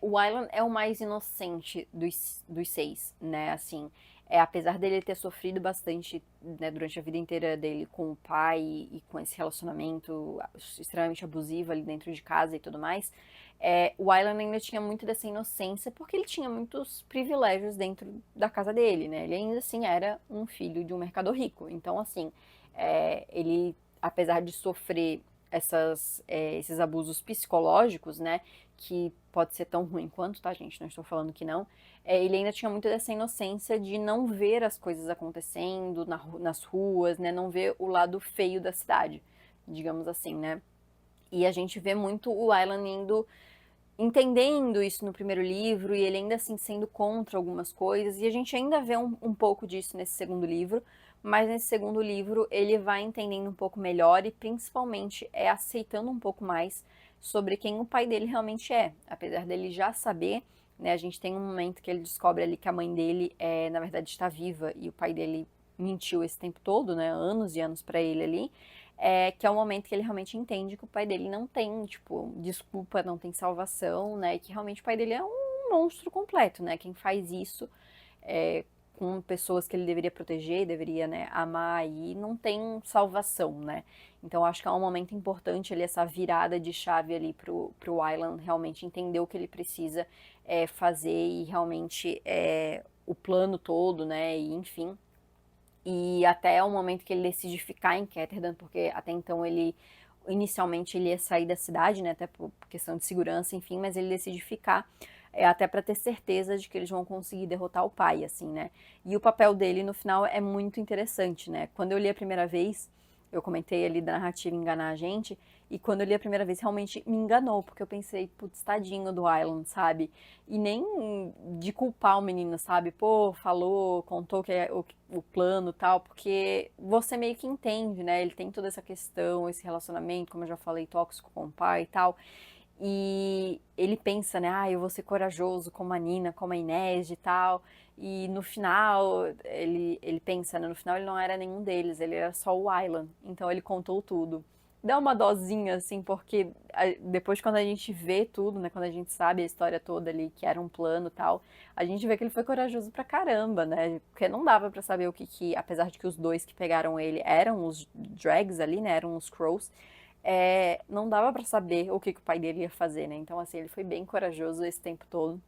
o Wylan é o mais inocente dos 6, né, assim. Apesar dele ter sofrido bastante, né, durante a vida inteira dele com o pai e com esse relacionamento extremamente abusivo ali dentro de casa e tudo mais, o Wylan ainda tinha muito dessa inocência porque ele tinha muitos privilégios dentro da casa dele, né? Ele ainda assim era um filho de um mercador rico. Então, assim, ele, apesar de sofrer esses abusos psicológicos, né? Que pode ser tão ruim quanto, tá, gente? Não estou falando que não. Ele ainda tinha muito dessa inocência de não ver as coisas acontecendo nas ruas, né? Não ver o lado feio da cidade, digamos assim, né? E a gente vê muito o Wylan entendendo isso no primeiro livro e ele ainda assim sendo contra algumas coisas, e a gente ainda vê um pouco disso nesse segundo livro, mas nesse segundo livro ele vai entendendo um pouco melhor e principalmente aceitando um pouco mais sobre quem o pai dele realmente é, apesar dele já saber, né, a gente tem um momento que ele descobre ali que a mãe dele na verdade está viva e o pai dele mentiu esse tempo todo, né, anos e anos para ele ali, que é o momento que ele realmente entende que o pai dele não tem, tipo, desculpa, não tem salvação, né? E que realmente o pai dele é um monstro completo, né? Quem faz isso com pessoas que ele deveria proteger, deveria, né, amar e não tem salvação, né? Então acho que é um momento importante ali, essa virada de chave ali pro Wylan realmente entender o que ele precisa fazer e realmente o plano todo, né? E enfim. E até o momento que ele decide ficar em Ketterdam, porque até então inicialmente ele ia sair da cidade, né, até por questão de segurança, enfim, mas ele decide ficar até para ter certeza de que eles vão conseguir derrotar o pai, assim, né. E o papel dele no final é muito interessante, né. Quando eu li a primeira vez, eu comentei ali da narrativa enganar a gente, e quando eu li a primeira vez realmente me enganou, porque eu pensei, putz, tadinho do Island, sabe? E nem de culpar o menino, sabe? Pô, falou, contou que é o plano e tal, porque você meio que entende, né? Ele tem toda essa questão, esse relacionamento, como eu já falei, tóxico com o pai e tal. e ele pensa, né, eu vou ser corajoso como a Nina, como a Inês e tal, e no final, ele pensa, né, no final ele não era nenhum deles, ele era só o Aylan, então ele contou tudo. Dá uma dosinha, assim, porque depois quando a gente vê tudo, né, quando a gente sabe a história toda ali, que era um plano e tal, a gente vê que ele foi corajoso pra caramba, né, porque não dava pra saber o que, apesar de que os dois que pegaram ele eram os Drags ali, né, eram os Crows, não dava pra saber o que o pai dele ia fazer, né? Então, assim, ele foi bem corajoso esse tempo todo.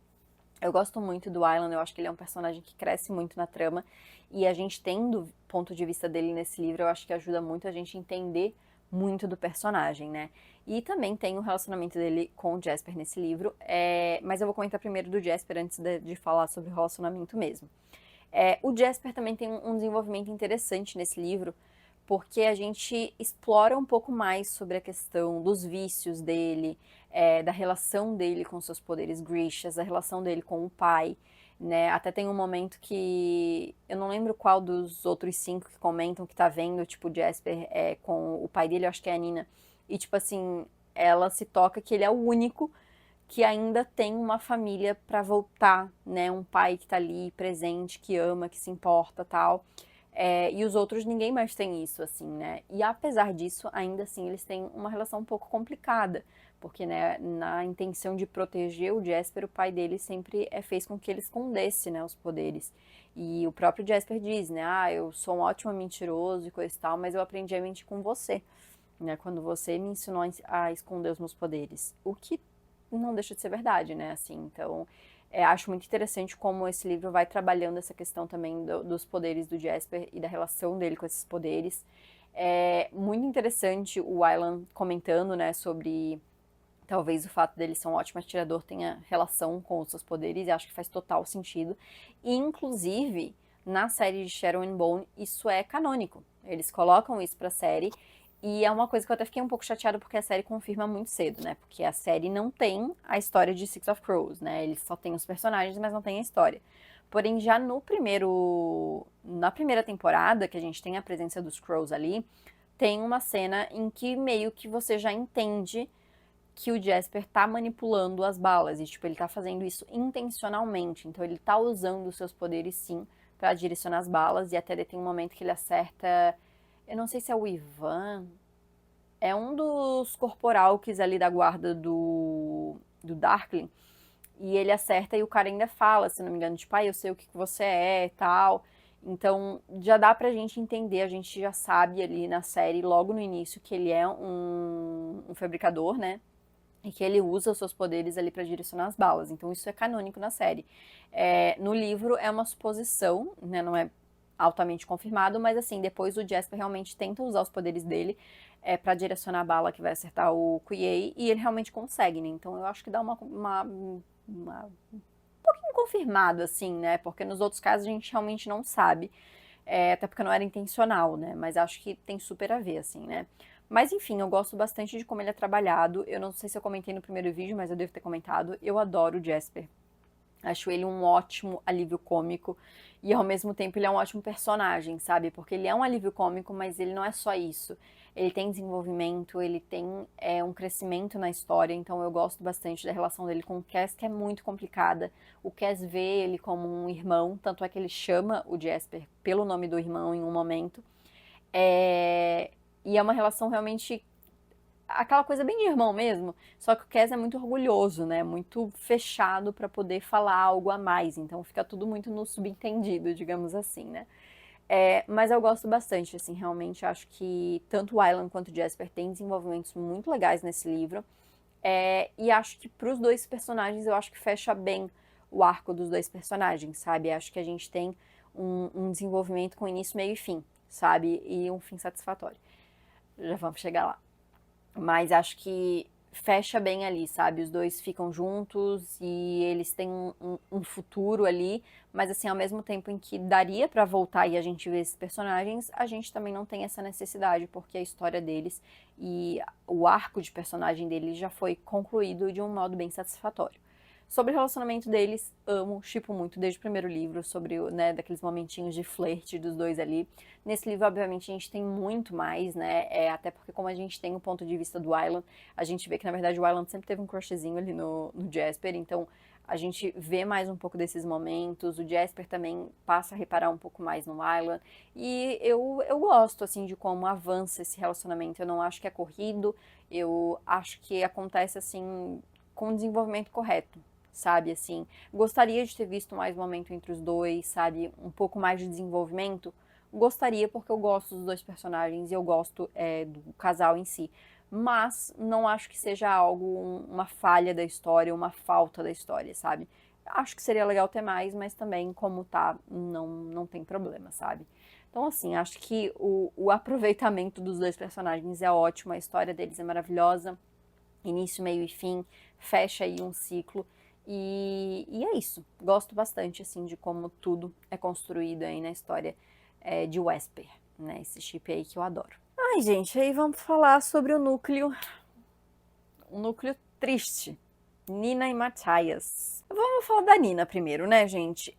Eu gosto muito do Aylan, eu acho que ele é um personagem que cresce muito na trama. E a gente tendo o ponto de vista dele nesse livro, eu acho que ajuda muito a gente entender muito do personagem, né? E também tem o relacionamento dele com o Jasper nesse livro. Mas eu vou comentar primeiro do Jasper antes de falar sobre o relacionamento mesmo. O Jasper também tem um desenvolvimento interessante nesse livro, porque a gente explora um pouco mais sobre a questão dos vícios dele, da relação dele com seus poderes Grishas, da relação dele com o pai, né? Até tem um momento que eu não lembro qual dos outros 5 que comentam que tá vendo, tipo, o Jasper com o pai dele, eu acho que é a Nina, e tipo assim, ela se toca que ele é o único que ainda tem uma família para voltar, né? Um pai que tá ali presente, que ama, que se importa, tal. E os outros, ninguém mais tem isso, assim, né? E apesar disso, ainda assim, eles têm uma relação um pouco complicada, porque, né, na intenção de proteger o Jasper, o pai dele sempre fez com que ele escondesse, né, os poderes. E o próprio Jasper diz, né, eu sou um ótimo mentiroso e coisa e tal, mas eu aprendi a mentir com você, né, quando você me ensinou a esconder os meus poderes. O que não deixa de ser verdade, né, assim, então acho muito interessante como esse livro vai trabalhando essa questão também dos poderes do Jasper e da relação dele com esses poderes. É muito interessante o Aylan comentando, né, sobre talvez o fato dele ser um ótimo atirador tenha relação com os seus poderes, e acho que faz total sentido. E, inclusive, na série de Shadow and Bone, isso é canônico. Eles colocam isso pra série, e é uma coisa que eu até fiquei um pouco chateada porque a série confirma muito cedo, né? Porque a série não tem a história de Six of Crows, né? Eles só têm os personagens, mas não tem a história. Porém, já na primeira temporada, que a gente tem a presença dos Crows ali, tem uma cena em que meio que você já entende que o Jasper tá manipulando as balas e, tipo, ele tá fazendo isso intencionalmente. Então, ele tá usando os seus poderes, sim, pra direcionar as balas. E até tem um momento que ele acerta. Eu não sei se é o Ivan. É um dos corporalques ali da guarda do Darkling. E ele acerta e o cara ainda fala, se não me engano, tipo, eu sei o que você é e tal. Então, já dá pra gente entender, a gente já sabe ali na série, logo no início, que ele é um fabricador, né? E que ele usa os seus poderes ali para direcionar as balas. Então isso é canônico na série. No livro é uma suposição, né? Não é altamente confirmado, mas assim, depois o Jasper realmente tenta usar os poderes dele para direcionar a bala que vai acertar o Quiei, e ele realmente consegue, né? Então eu acho que dá um pouquinho confirmado, assim, né? Porque nos outros casos a gente realmente não sabe. Até porque não era intencional, né? Mas acho que tem super a ver, assim, né? Mas enfim, eu gosto bastante de como ele é trabalhado. Eu não sei se eu comentei no primeiro vídeo, mas eu devo ter comentado. Eu adoro o Jasper. Acho ele um ótimo alívio cômico e ao mesmo tempo ele é um ótimo personagem, sabe? Porque ele é um alívio cômico, mas ele não é só isso. Ele tem desenvolvimento, ele tem um crescimento na história, então eu gosto bastante da relação dele com o Cass, que é muito complicada. O Cass vê ele como um irmão, tanto é que ele chama o Jasper pelo nome do irmão em um momento. E é uma relação realmente aquela coisa bem de irmão mesmo, só que o Cass é muito orgulhoso, né? Muito fechado para poder falar algo a mais, então fica tudo muito no subentendido, digamos assim, né? Mas eu gosto bastante, assim, realmente acho que tanto o Aylan quanto o Jasper têm desenvolvimentos muito legais nesse livro. E acho que pros dois personagens, eu acho que fecha bem o arco dos dois personagens, sabe? Acho que a gente tem um desenvolvimento com início, meio e fim, sabe? E um fim satisfatório. Já vamos chegar lá. Mas acho que fecha bem ali, sabe? Os dois ficam juntos e eles têm um futuro ali, mas assim, ao mesmo tempo em que daria pra voltar e a gente ver esses personagens, a gente também não tem essa necessidade, porque a história deles e o arco de personagem deles já foi concluído de um modo bem satisfatório. Sobre o relacionamento deles, amo, shippo muito desde o primeiro livro, sobre, né, daqueles momentinhos de flerte dos dois ali. Nesse livro, obviamente, a gente tem muito mais, né, até porque como a gente tem o ponto de vista do Wylan, a gente vê que, na verdade, o Wylan sempre teve um crushzinho ali no Jasper, então a gente vê mais um pouco desses momentos, o Jasper também passa a reparar um pouco mais no Wylan, e eu gosto, assim, de como avança esse relacionamento. Eu não acho que é corrido, eu acho que acontece, assim, com o desenvolvimento correto, sabe, assim. Gostaria de ter visto mais momento entre os dois, sabe, um pouco mais de desenvolvimento. Gostaria, porque eu gosto dos dois personagens e eu gosto do casal em si. Mas não acho que seja algo, uma falha da história, uma falta da história, sabe? Acho que seria legal ter mais, mas também, como tá, não tem problema, sabe? Então, assim, acho que o aproveitamento dos dois personagens é ótimo, a história deles é maravilhosa, início, meio e fim, fecha aí um ciclo. E é isso. Gosto bastante, assim, de como tudo é construído aí na história de Wesper, né? Esse chip aí que eu adoro. Ai, gente, aí vamos falar sobre o núcleo triste. Nina e Matthias. Vamos falar da Nina primeiro, né, gente?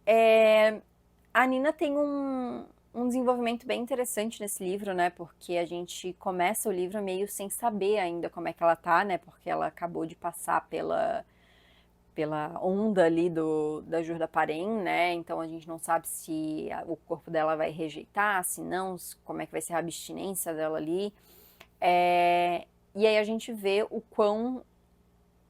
A Nina tem um desenvolvimento bem interessante nesse livro, né? Porque a gente começa o livro meio sem saber ainda como é que ela tá, né? Porque ela acabou de passar pela onda ali da Jurda Parem, né? Então a gente não sabe se o corpo dela vai rejeitar, se não, como é que vai ser a abstinência dela ali. E aí a gente vê o quão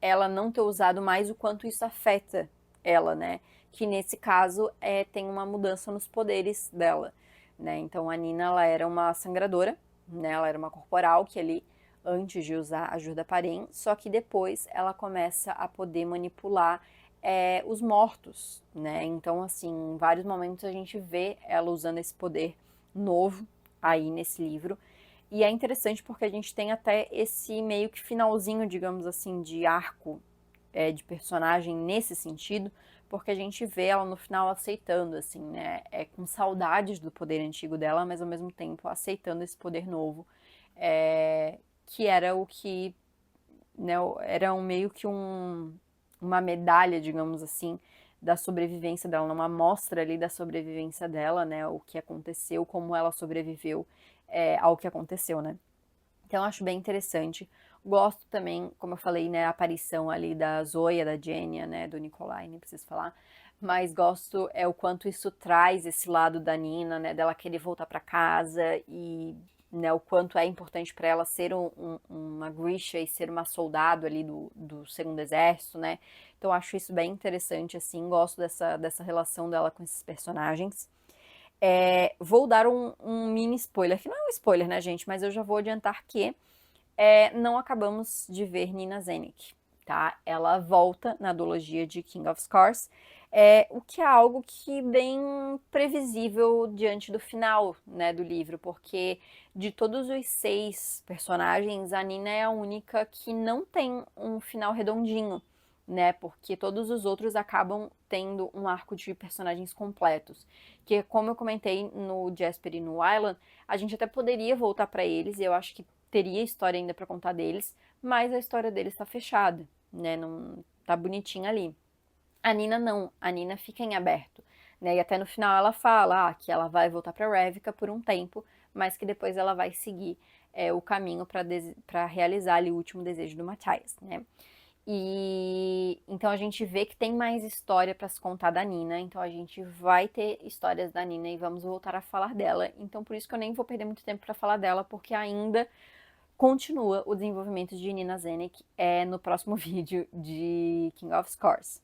ela não ter usado mais, o quanto isso afeta ela, né? Que nesse caso tem uma mudança nos poderes dela, né? Então a Nina, ela era uma sangradora, né? Ela era uma corporal que ali antes de usar a Jurda Parem, só que depois ela começa a poder manipular os mortos, né? Então, assim, em vários momentos a gente vê ela usando esse poder novo aí nesse livro. E é interessante porque a gente tem até esse meio que finalzinho, digamos assim, de arco de personagem nesse sentido, porque a gente vê ela no final aceitando, assim, né? Com saudades do poder antigo dela, mas ao mesmo tempo aceitando esse poder novo, que era o que, né, era meio que uma medalha, digamos assim, da sobrevivência dela, uma amostra ali da sobrevivência dela, né? O que aconteceu, como ela sobreviveu ao que aconteceu, né? Então, eu acho bem interessante. Gosto também, como eu falei, né, a aparição ali da Zoya, da Genya, né, do Nikolai, nem preciso falar. Mas gosto o quanto isso traz esse lado da Nina, né, dela querer voltar para casa e, né, o quanto é importante para ela ser uma Grisha e ser uma soldado ali do segundo exército, né. Então, acho isso bem interessante, assim, gosto dessa relação dela com esses personagens. Vou dar um mini spoiler, que não é um spoiler, né, gente? Mas eu já vou adiantar que não acabamos de ver Nina Zenik, tá? Ela volta na duologia de King of Scars, o que é algo que bem previsível diante do final, né, do livro, porque de todos os 6 personagens, a Nina é a única que não tem um final redondinho, né? Porque todos os outros acabam tendo um arco de personagens completos. Que, como eu comentei no Jasper e no Wylan, a gente até poderia voltar para eles, e eu acho que teria história ainda para contar deles, mas a história deles está fechada, né? Não tá bonitinha ali. A Nina não, a Nina fica em aberto, né? E até no final ela fala que ela vai voltar para Ravnica por um tempo, mas que depois ela vai seguir o caminho para realizar ali o último desejo do Matthias, né? E então a gente vê que tem mais história para se contar da Nina, então a gente vai ter histórias da Nina e vamos voltar a falar dela. Então por isso que eu nem vou perder muito tempo para falar dela, porque ainda continua o desenvolvimento de Nina Zenik no próximo vídeo de King of Scars.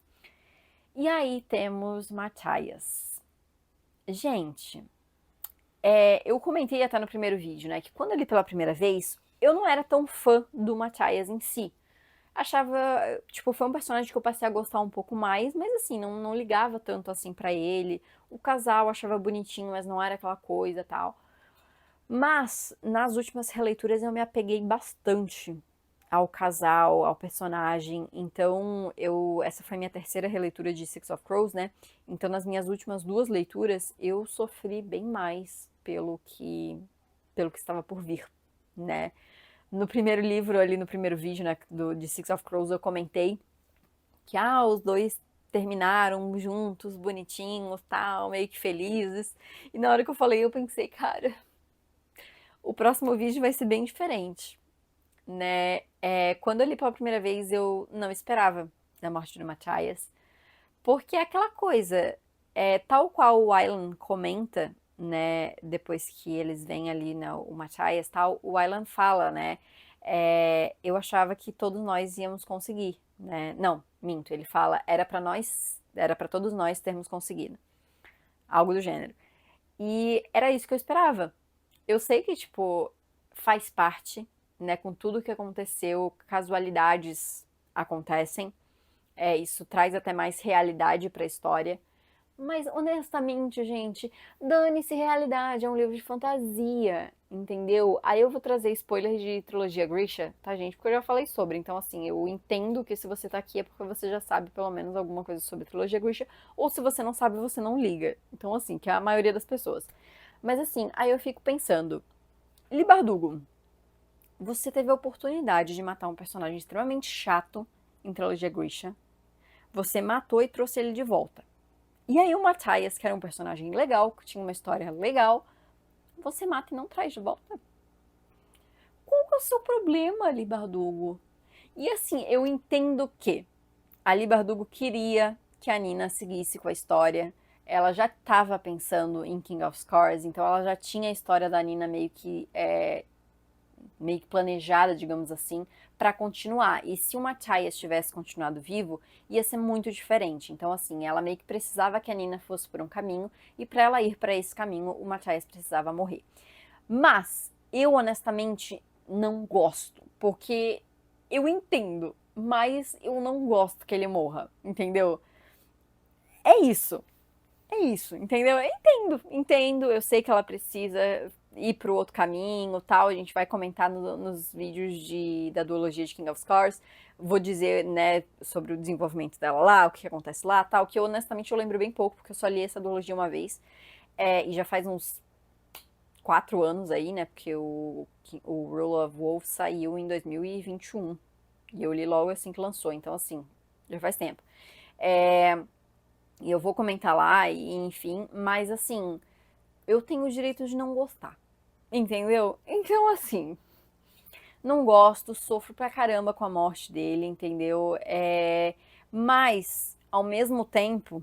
E aí temos Matthias. Gente, eu comentei até no primeiro vídeo, né, que quando eu li pela primeira vez, eu não era tão fã do Matthias em si. Achava, tipo, foi um personagem que eu passei a gostar um pouco mais, mas assim, não ligava tanto assim pra ele. O casal achava bonitinho, mas não era aquela coisa tal. Mas, nas últimas releituras, eu me apeguei bastante ao casal, ao personagem. Então, essa foi a minha terceira releitura de Six of Crows, né? Então, nas minhas últimas 2 leituras, eu sofri bem mais pelo que estava por vir, né? No primeiro livro, ali no primeiro vídeo, né, de Six of Crows, eu comentei que os dois terminaram juntos, bonitinhos, tal, meio que felizes. E na hora que eu falei, eu pensei, cara, o próximo vídeo vai ser bem diferente, né? Quando eu li pela primeira vez, eu não esperava da morte do Matthias, porque é aquela coisa, tal qual o Aylan comenta, né, depois que eles veem ali, né, o Matthias tal, o Aylan fala, né, eu achava que todos nós íamos conseguir, né, não, minto, ele fala, era pra todos nós termos conseguido, algo do gênero. E era isso que eu esperava. Eu sei que, tipo, faz parte, né, com tudo que aconteceu, casualidades acontecem, isso traz até mais realidade pra história. Mas, honestamente, gente, dane-se realidade, é um livro de fantasia, entendeu? Aí eu vou trazer spoilers de trilogia Grisha, tá, gente? Porque eu já falei sobre, então, assim, eu entendo que se você tá aqui é porque você já sabe pelo menos alguma coisa sobre trilogia Grisha, ou se você não sabe, você não liga. Então, assim, que é a maioria das pessoas. Mas, assim, aí eu fico pensando, Li Bardugo, você teve a oportunidade de matar um personagem extremamente chato em trilogia Grisha, você matou e trouxe ele de volta. E aí o Matthias, que era um personagem legal, que tinha uma história legal, você mata e não traz de volta. Qual que é o seu problema, Ali Bardugo? E assim, eu entendo que a Ali Bardugo queria que a Nina seguisse com a história. Ela já estava pensando em King of Scars, então ela já tinha a história da Nina meio que planejada, digamos assim, para continuar. E se o Matthias tivesse continuado vivo, ia ser muito diferente. Então, assim, ela meio que precisava que a Nina fosse por um caminho, e para ela ir para esse caminho, o Matthias precisava morrer. Mas eu honestamente não gosto, porque eu entendo, mas eu não gosto que ele morra, entendeu? É isso. É isso, entendeu? Eu entendo, eu sei que ela precisa ir pro outro caminho, tal, a gente vai comentar nos vídeos da duologia de King of Scars, vou dizer, né, sobre o desenvolvimento dela lá, o que acontece lá, tal, que eu, honestamente eu lembro bem pouco, porque eu só li essa duologia uma vez, e já faz uns 4 anos aí, né, porque o Rule of Wolf saiu em 2021, e eu li logo assim que lançou, então assim, já faz tempo. E eu vou comentar lá, e enfim, mas assim, eu tenho o direito de não gostar, entendeu? Então, assim, não gosto, sofro pra caramba com a morte dele, entendeu? Mas, ao mesmo tempo,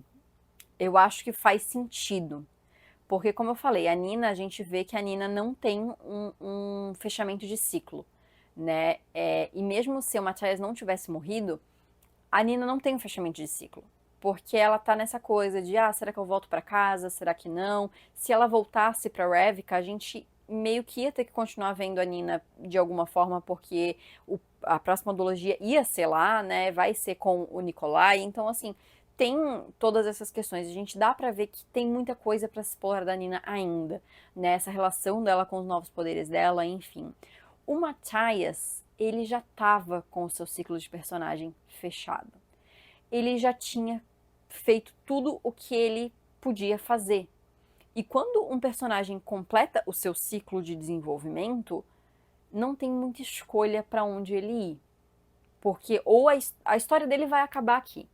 eu acho que faz sentido. Porque, como eu falei, a Nina, a gente vê que a Nina não tem um fechamento de ciclo, né? E mesmo se o Matthias não tivesse morrido, a Nina não tem um fechamento de ciclo. Porque ela tá nessa coisa de, será que eu volto pra casa? Será que não? Se ela voltasse pra Ravnica, a gente meio que ia ter que continuar vendo a Nina de alguma forma, porque a próxima duologia ia ser lá, né? Vai ser com o Nikolai. Então, assim, tem todas essas questões. A gente dá pra ver que tem muita coisa pra se explorar da Nina ainda, né? Essa relação dela com os novos poderes dela, enfim. O Matthias, ele já tava com o seu ciclo de personagem fechado. Ele já tinha feito tudo o que ele podia fazer. E quando um personagem completa o seu ciclo de desenvolvimento, não tem muita escolha para onde ele ir. Porque ou a história dele vai acabar aqui.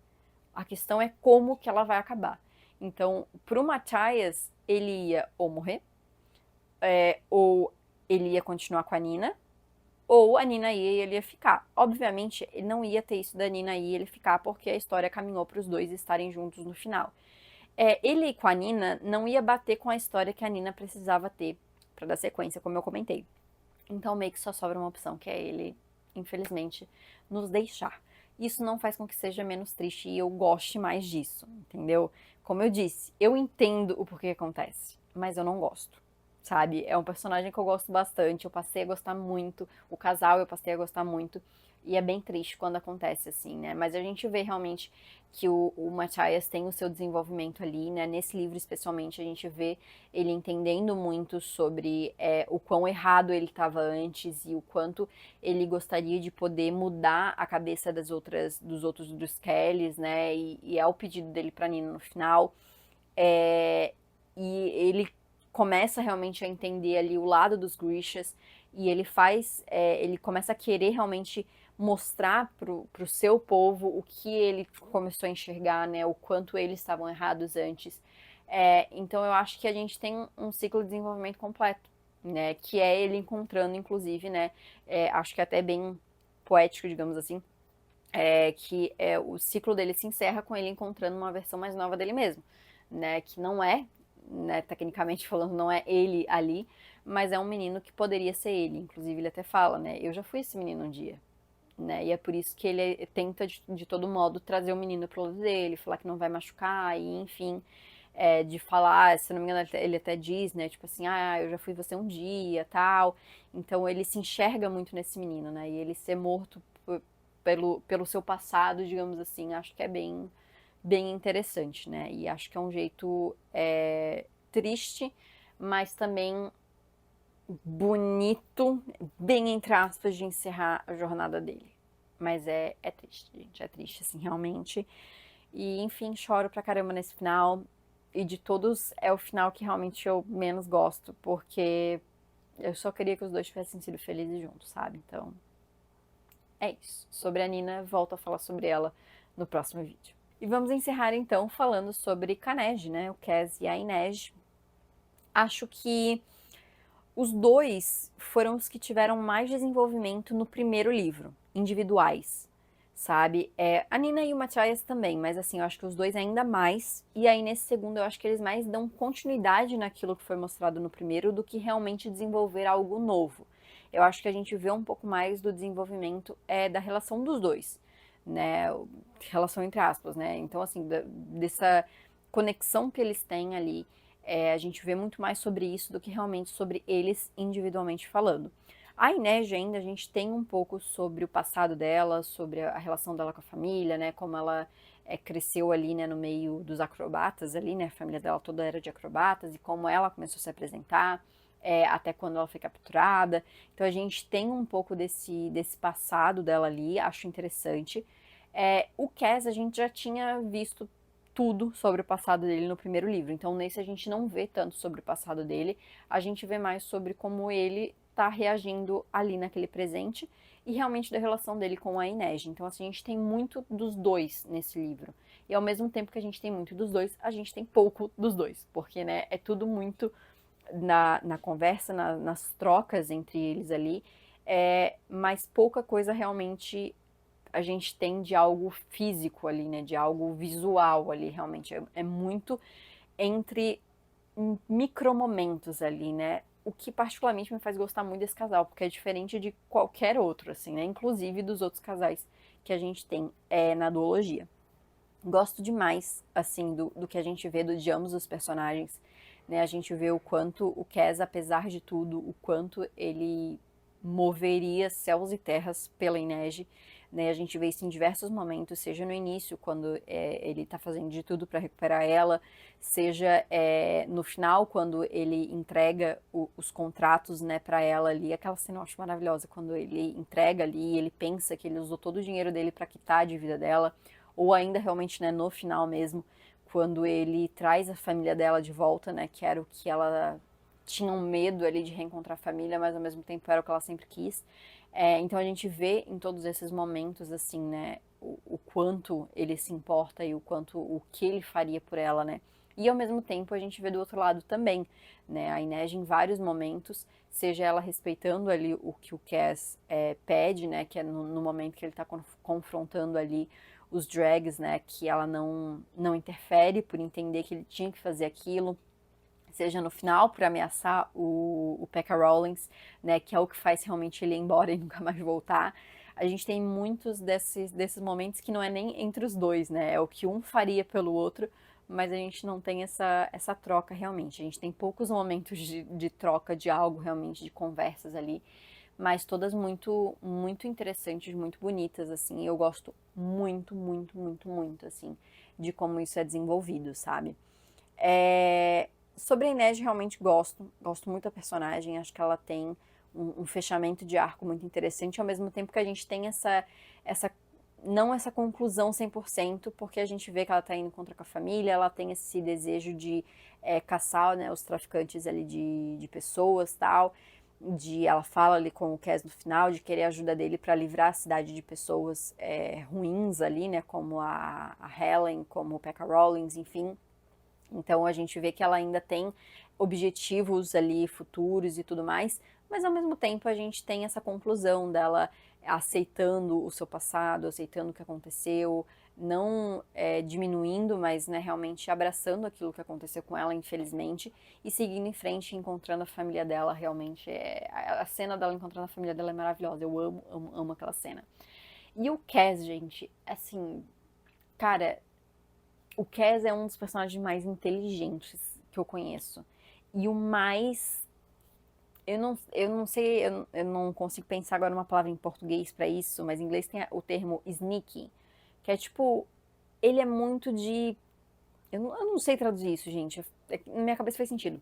A questão é como que ela vai acabar. Então, pro Matthias, ele ia ou morrer, ou ele ia continuar com a Nina, ou a Nina ia e ele ia ficar. Obviamente, ele não ia ter isso da Nina ir e ele ficar, porque a história caminhou para os dois estarem juntos no final. Ele com a Nina não ia bater com a história que a Nina precisava ter para dar sequência, como eu comentei. Então meio que só sobra uma opção, que é ele, infelizmente, nos deixar. Isso não faz com que seja menos triste e eu goste mais disso, entendeu? Como eu disse, eu entendo o porquê acontece, mas eu não gosto, sabe? É um personagem que eu gosto bastante, eu passei a gostar muito, o casal eu passei a gostar muito, e é bem triste quando acontece assim, né? Mas a gente vê realmente que o Matthias tem o seu desenvolvimento ali, né? Nesse livro especialmente a gente vê ele entendendo muito sobre o quão errado ele estava antes e o quanto ele gostaria de poder mudar a cabeça dos outros dos Kellys, né? E é o pedido dele para Nina no final. E ele começa realmente a entender ali o lado dos Grishas e ele começa a querer realmente mostrar pro seu povo o que ele começou a enxergar, né, o quanto eles estavam errados antes. Então eu acho que a gente tem um ciclo de desenvolvimento completo, né, que é ele encontrando, inclusive, né, acho que é até bem poético, digamos assim, o ciclo dele se encerra com ele encontrando uma versão mais nova dele mesmo, né, que não é, né, tecnicamente falando, não é ele ali, mas é um menino que poderia ser ele. Inclusive ele até fala, né, eu já fui esse menino um dia, né, e é por isso que ele tenta de todo modo trazer o menino pro lado dele, falar que não vai machucar e enfim, de falar, se não me engano ele até diz, né, tipo assim, eu já fui você um dia, tal. Então ele se enxerga muito nesse menino, né, e ele ser morto pelo seu passado, digamos assim, acho que é bem interessante, né? E acho que é um jeito triste, mas também bonito, bem entre aspas, de encerrar a jornada dele. Mas é triste, gente, é triste, assim, realmente. E, enfim, choro pra caramba nesse final. E de todos, é o final que realmente eu menos gosto, porque eu só queria que os dois tivessem sido felizes juntos, sabe? Então, é isso. Sobre a Nina, volto a falar sobre ela no próximo vídeo. E vamos encerrar então falando sobre Kanej, né? O Kes e a Inej. Acho que os dois foram os que tiveram mais desenvolvimento no primeiro livro, individuais, sabe? A Nina e o Matthias também, mas assim, eu acho que os dois ainda mais. E aí nesse segundo eu acho que eles mais dão continuidade naquilo que foi mostrado no primeiro do que realmente desenvolver algo novo. Eu acho que a gente vê um pouco mais do desenvolvimento da relação dos dois, né? Relação entre aspas, né? Então assim, dessa conexão que eles têm ali. A gente vê muito mais sobre isso do que realmente sobre eles individualmente falando. A Inej ainda a gente tem um pouco sobre o passado dela, sobre a relação dela com a família, né, como ela cresceu ali, né, no meio dos acrobatas ali, né, a família dela toda era de acrobatas e como ela começou a se apresentar, até quando ela foi capturada. Então a gente tem um pouco desse passado dela ali, acho interessante. O Kes a gente já tinha visto tudo sobre o passado dele no primeiro livro. Então, nesse a gente não vê tanto sobre o passado dele, a gente vê mais sobre como ele tá reagindo ali naquele presente e realmente da relação dele com a Inej. Então, assim, a gente tem muito dos dois nesse livro. E ao mesmo tempo que a gente tem muito dos dois, a gente tem pouco dos dois, porque, né, é tudo muito na conversa, nas trocas entre eles ali, mas pouca coisa realmente a gente tem de algo físico ali, né? De algo visual ali, realmente. É muito entre micromomentos ali, né? O que particularmente me faz gostar muito desse casal, porque é diferente de qualquer outro, assim, né? Inclusive dos outros casais que a gente tem na duologia. Gosto demais, assim, do que a gente vê de ambos os personagens, né? A gente vê o quanto o Kes, apesar de tudo, o quanto ele moveria céus e terras pela Inej, né? A gente vê isso em diversos momentos, seja no início, quando ele tá fazendo de tudo para recuperar ela, seja no final, quando ele entrega os contratos, né, para ela ali. Aquela cena eu acho maravilhosa, quando ele entrega ali, ele pensa que ele usou todo o dinheiro dele para quitar a dívida dela, ou ainda realmente, né, no final mesmo, quando ele traz a família dela de volta, né, que era o que ela tinha um medo ali de reencontrar a família, mas ao mesmo tempo era o que ela sempre quis. Então a gente vê em todos esses momentos, assim, né, o quanto ele se importa e o que ele faria por ela, né. E ao mesmo tempo a gente vê do outro lado também, né, a Inej em vários momentos, seja ela respeitando ali o que o Kes pede, né, que é no momento que ele está confrontando ali os drags, né, que ela não interfere por entender que ele tinha que fazer aquilo, seja no final por ameaçar o Pekka Rollins, né, que é o que faz realmente ele ir embora e nunca mais voltar. A gente tem muitos desses momentos que não é nem entre os dois, né, é o que um faria pelo outro, mas a gente não tem essa troca realmente. A gente tem poucos momentos de troca de algo realmente, de conversas ali, mas todas muito interessantes, muito bonitas, assim. Eu gosto muito, assim, de como isso é desenvolvido, sabe? Sobre a Inej, realmente gosto muito da personagem, acho que ela tem um fechamento de arco muito interessante, ao mesmo tempo que a gente tem não essa conclusão 100%, porque a gente vê que ela tá indo contra com a família, ela tem esse desejo de caçar, né, os traficantes ali de pessoas, tal. ela fala ali com o Cass no final, de querer a ajuda dele para livrar a cidade de pessoas ruins ali, né, como a Helen, como o Pekka Rollins, enfim. Então a gente vê que ela ainda tem objetivos ali futuros e tudo mais, mas ao mesmo tempo a gente tem essa conclusão dela aceitando o seu passado, aceitando o que aconteceu, não diminuindo, mas né, realmente abraçando aquilo que aconteceu com ela, infelizmente, e seguindo em frente, encontrando a família dela. Realmente, a cena dela encontrando a família dela é maravilhosa. Eu amo, amo, amo aquela cena. E o Cass, gente, assim, cara, o Cass é um dos personagens mais inteligentes que eu conheço. E o mais. Eu não sei, eu não consigo pensar agora uma palavra em português pra isso, mas em inglês tem o termo sneaky, que é tipo. Ele é muito de. Eu não sei traduzir isso, gente. Na minha cabeça faz sentido.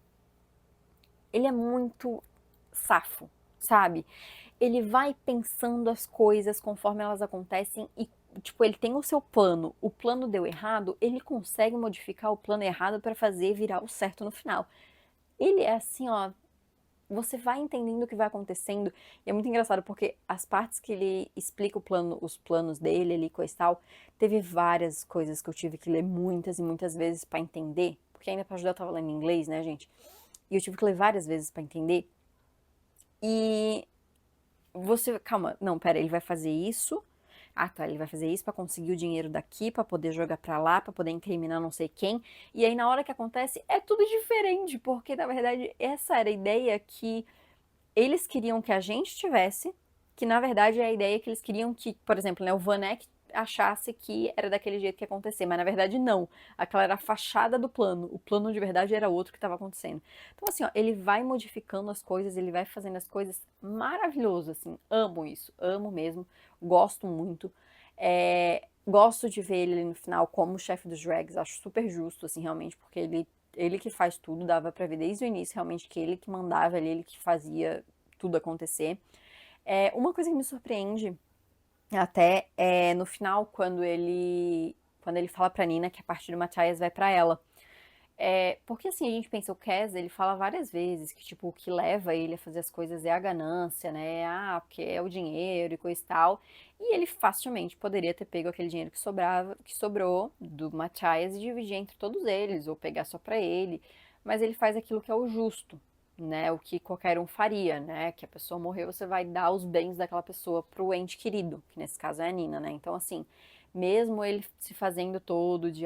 Ele é muito safo, sabe? Ele vai pensando as coisas conforme elas acontecem e, tipo, ele tem o seu plano. O plano deu errado, ele consegue modificar o plano errado para fazer virar o certo no final. Ele é assim, ó. Você vai entendendo o que vai acontecendo. E é muito engraçado porque as partes que ele explica os planos dele ali, coisa e tal, teve várias coisas que eu tive que ler muitas e muitas vezes para entender. Porque ainda pra ajudar eu tava lendo em inglês, né, gente? E eu tive que ler várias vezes para entender. E você, calma, não, pera, ele vai fazer isso. Ah, tá, ele vai fazer isso para conseguir o dinheiro daqui, para poder jogar para lá, para poder incriminar não sei quem. E aí na hora que acontece é tudo diferente, porque na verdade essa era a ideia que eles queriam que a gente tivesse, que na verdade é a ideia que eles queriam que, por exemplo, né, o Vanek achasse que era daquele jeito que ia acontecer, mas na verdade não. Aquela era a fachada do plano. O plano de verdade era outro que estava acontecendo. Então assim, ó, ele vai modificando as coisas, ele vai fazendo as coisas maravilhoso, assim. Amo isso, amo mesmo, gosto muito. Gosto de ver ele no final como chefe dos drags, acho super justo, assim, realmente, porque ele que faz tudo, dava pra ver desde o início realmente que ele que mandava ali, ele que fazia tudo acontecer. Uma coisa que me surpreende até é no final, quando ele fala pra Nina que a parte do Matthias vai pra ela. Porque assim, a gente pensa, o Cass, ele fala várias vezes que, tipo, o que leva ele a fazer as coisas é a ganância, né? Ah, porque é o dinheiro e coisa e tal. E ele facilmente poderia ter pego aquele dinheiro que sobrou do Matthias e dividir entre todos eles, ou pegar só pra ele. Mas ele faz aquilo que é o justo, né? O que qualquer um faria, né? Que a pessoa morreu, você vai dar os bens daquela pessoa pro ente querido, que nesse caso é a Nina, né? Então, assim, mesmo ele se fazendo todo de,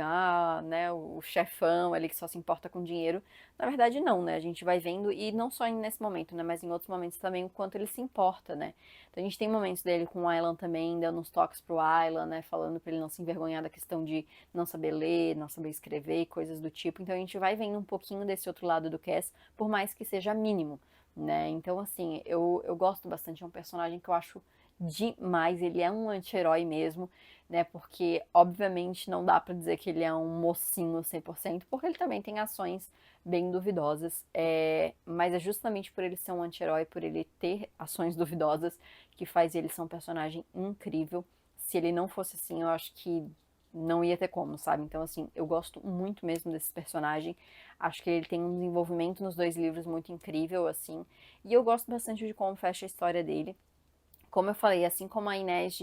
né, o chefão ali que só se importa com dinheiro, na verdade não, né, a gente vai vendo, e não só nesse momento, né, mas em outros momentos também, o quanto ele se importa, né. Então a gente tem momentos dele com o Aylan também, dando uns toques pro Aylan, né, falando pra ele não se envergonhar da questão de não saber ler, não saber escrever, coisas do tipo, então a gente vai vendo um pouquinho desse outro lado do Cass, por mais que seja mínimo, né, então assim, eu gosto bastante, é um personagem que eu acho demais, ele é um anti-herói mesmo, né? Porque obviamente não dá pra dizer que ele é um mocinho 100%, porque ele também tem ações bem duvidosas, mas é justamente por ele ser um anti-herói, por ele ter ações duvidosas, que faz ele ser um personagem incrível. Se ele não fosse assim, eu acho que não ia ter como, sabe? Então, assim, eu gosto muito mesmo desse personagem. Acho que ele tem um desenvolvimento nos dois livros muito incrível, assim. E eu gosto bastante de como fecha a história dele. Como eu falei, assim como a Inês,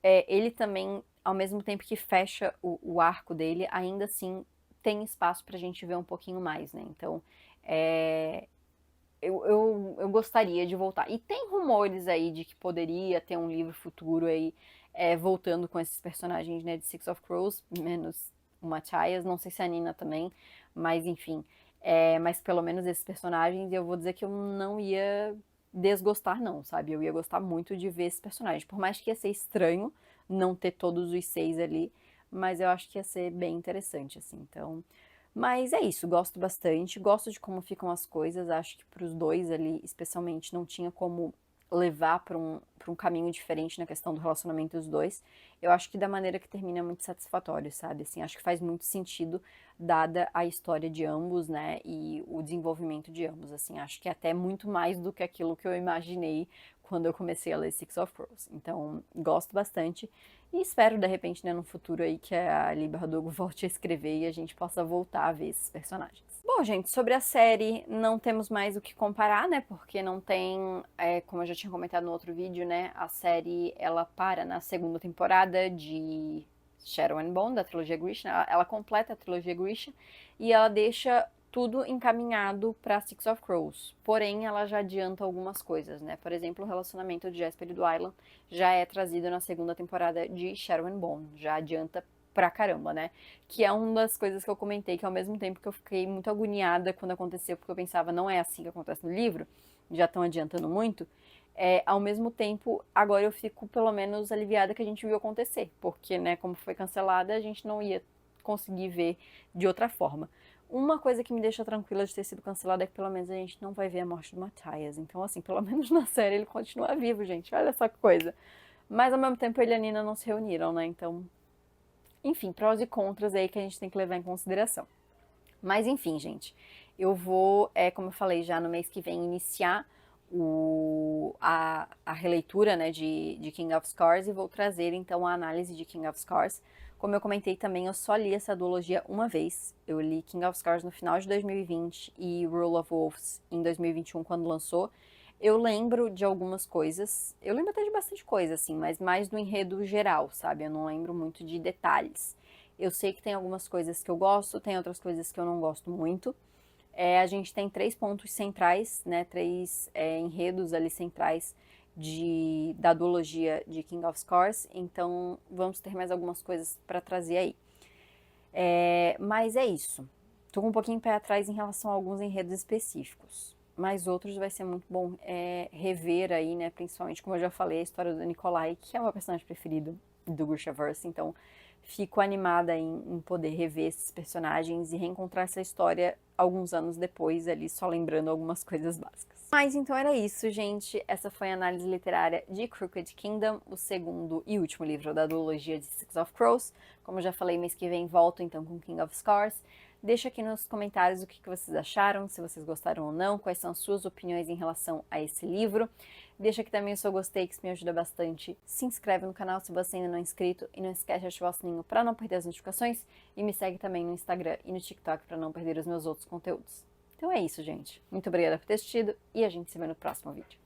ele também, ao mesmo tempo que fecha o arco dele, ainda assim tem espaço pra gente ver um pouquinho mais, né? Então, é, eu gostaria de voltar. E tem rumores aí de que poderia ter um livro futuro aí, voltando com esses personagens, né, de Six of Crows, menos o Matthias, não sei se a Nina também, mas enfim. Mas pelo menos esses personagens, eu vou dizer que eu não ia desgostar não, sabe? Eu ia gostar muito de ver esses personagens. Por mais que ia ser estranho não ter todos os 6 ali, mas eu acho que ia ser bem interessante, assim. Então, mas é isso, gosto bastante, gosto de como ficam as coisas, acho que para os dois ali, especialmente, não tinha como levar para um caminho diferente na questão do relacionamento dos dois. Eu acho que da maneira que termina é muito satisfatório, sabe? Assim, acho que faz muito sentido dada a história de ambos, né, e o desenvolvimento de ambos, assim, acho que é até muito mais do que aquilo que eu imaginei quando eu comecei a ler Six of Crows. Então, gosto bastante e espero, de repente, né, no futuro aí que a Lee Bardugo volte a escrever e a gente possa voltar a ver esses personagens. Bom, gente, sobre a série, não temos mais o que comparar, né? Porque não tem, como eu já tinha comentado no outro vídeo, né? A série, ela para na segunda temporada de Shadow and Bone, da trilogia Grisha. Ela completa a trilogia Grisha e ela deixa tudo encaminhado para Six of Crows. Porém, ela já adianta algumas coisas, né? Por exemplo, o relacionamento de Jasper e do Dylan já é trazido na segunda temporada de Shadow and Bone. Já adianta pra caramba, né? Que é uma das coisas que eu comentei, que ao mesmo tempo que eu fiquei muito agoniada quando aconteceu, porque eu pensava, não é assim que acontece no livro, já estão adiantando muito, ao mesmo tempo, agora eu fico pelo menos aliviada que a gente viu acontecer, porque, né, como foi cancelada, a gente não ia conseguir ver de outra forma. Uma coisa que me deixa tranquila de ter sido cancelada é que pelo menos a gente não vai ver a morte do Matthias. Então, assim, pelo menos na série ele continua vivo, gente. Olha só que coisa. Mas ao mesmo tempo ele e a Nina não se reuniram, né? Então, enfim, prós e contras aí que a gente tem que levar em consideração. Mas enfim, gente, eu vou, como eu falei, já no mês que vem iniciar a releitura, né, de King of Scars e vou trazer então a análise de King of Scars. Como eu comentei também, eu só li essa duologia uma vez. Eu li King of Scars no final de 2020 e Rule of Wolves em 2021, quando lançou. Eu lembro de algumas coisas, eu lembro até de bastante coisa, assim, mas mais do enredo geral, sabe? Eu não lembro muito de detalhes. Eu sei que tem algumas coisas que eu gosto, tem outras coisas que eu não gosto muito. A gente tem três pontos centrais, né? Três enredos ali centrais da duologia de King of Scars, então vamos ter mais algumas coisas para trazer aí. Mas é isso. Tô com um pouquinho pé atrás em relação a alguns enredos específicos. Mas outros vai ser muito bom rever aí, né? Principalmente, como eu já falei, a história do Nikolai, que é o meu personagem preferido do Grishaverse. Então, fico animada em poder rever esses personagens e reencontrar essa história alguns anos depois, ali só lembrando algumas coisas básicas. Mas então era isso, gente. Essa foi a análise literária de Crooked Kingdom, o segundo e último livro da duologia de Six of Crows. Como eu já falei, mês que vem volto então com King of Scars. Deixa aqui nos comentários o que vocês acharam, se vocês gostaram ou não, quais são as suas opiniões em relação a esse livro. Deixa aqui também o seu gostei, que isso me ajuda bastante. Se inscreve no canal se você ainda não é inscrito e não esquece de ativar o sininho para não perder as notificações. E me segue também no Instagram e no TikTok para não perder os meus outros conteúdos. Então é isso, gente. Muito obrigada por ter assistido e a gente se vê no próximo vídeo.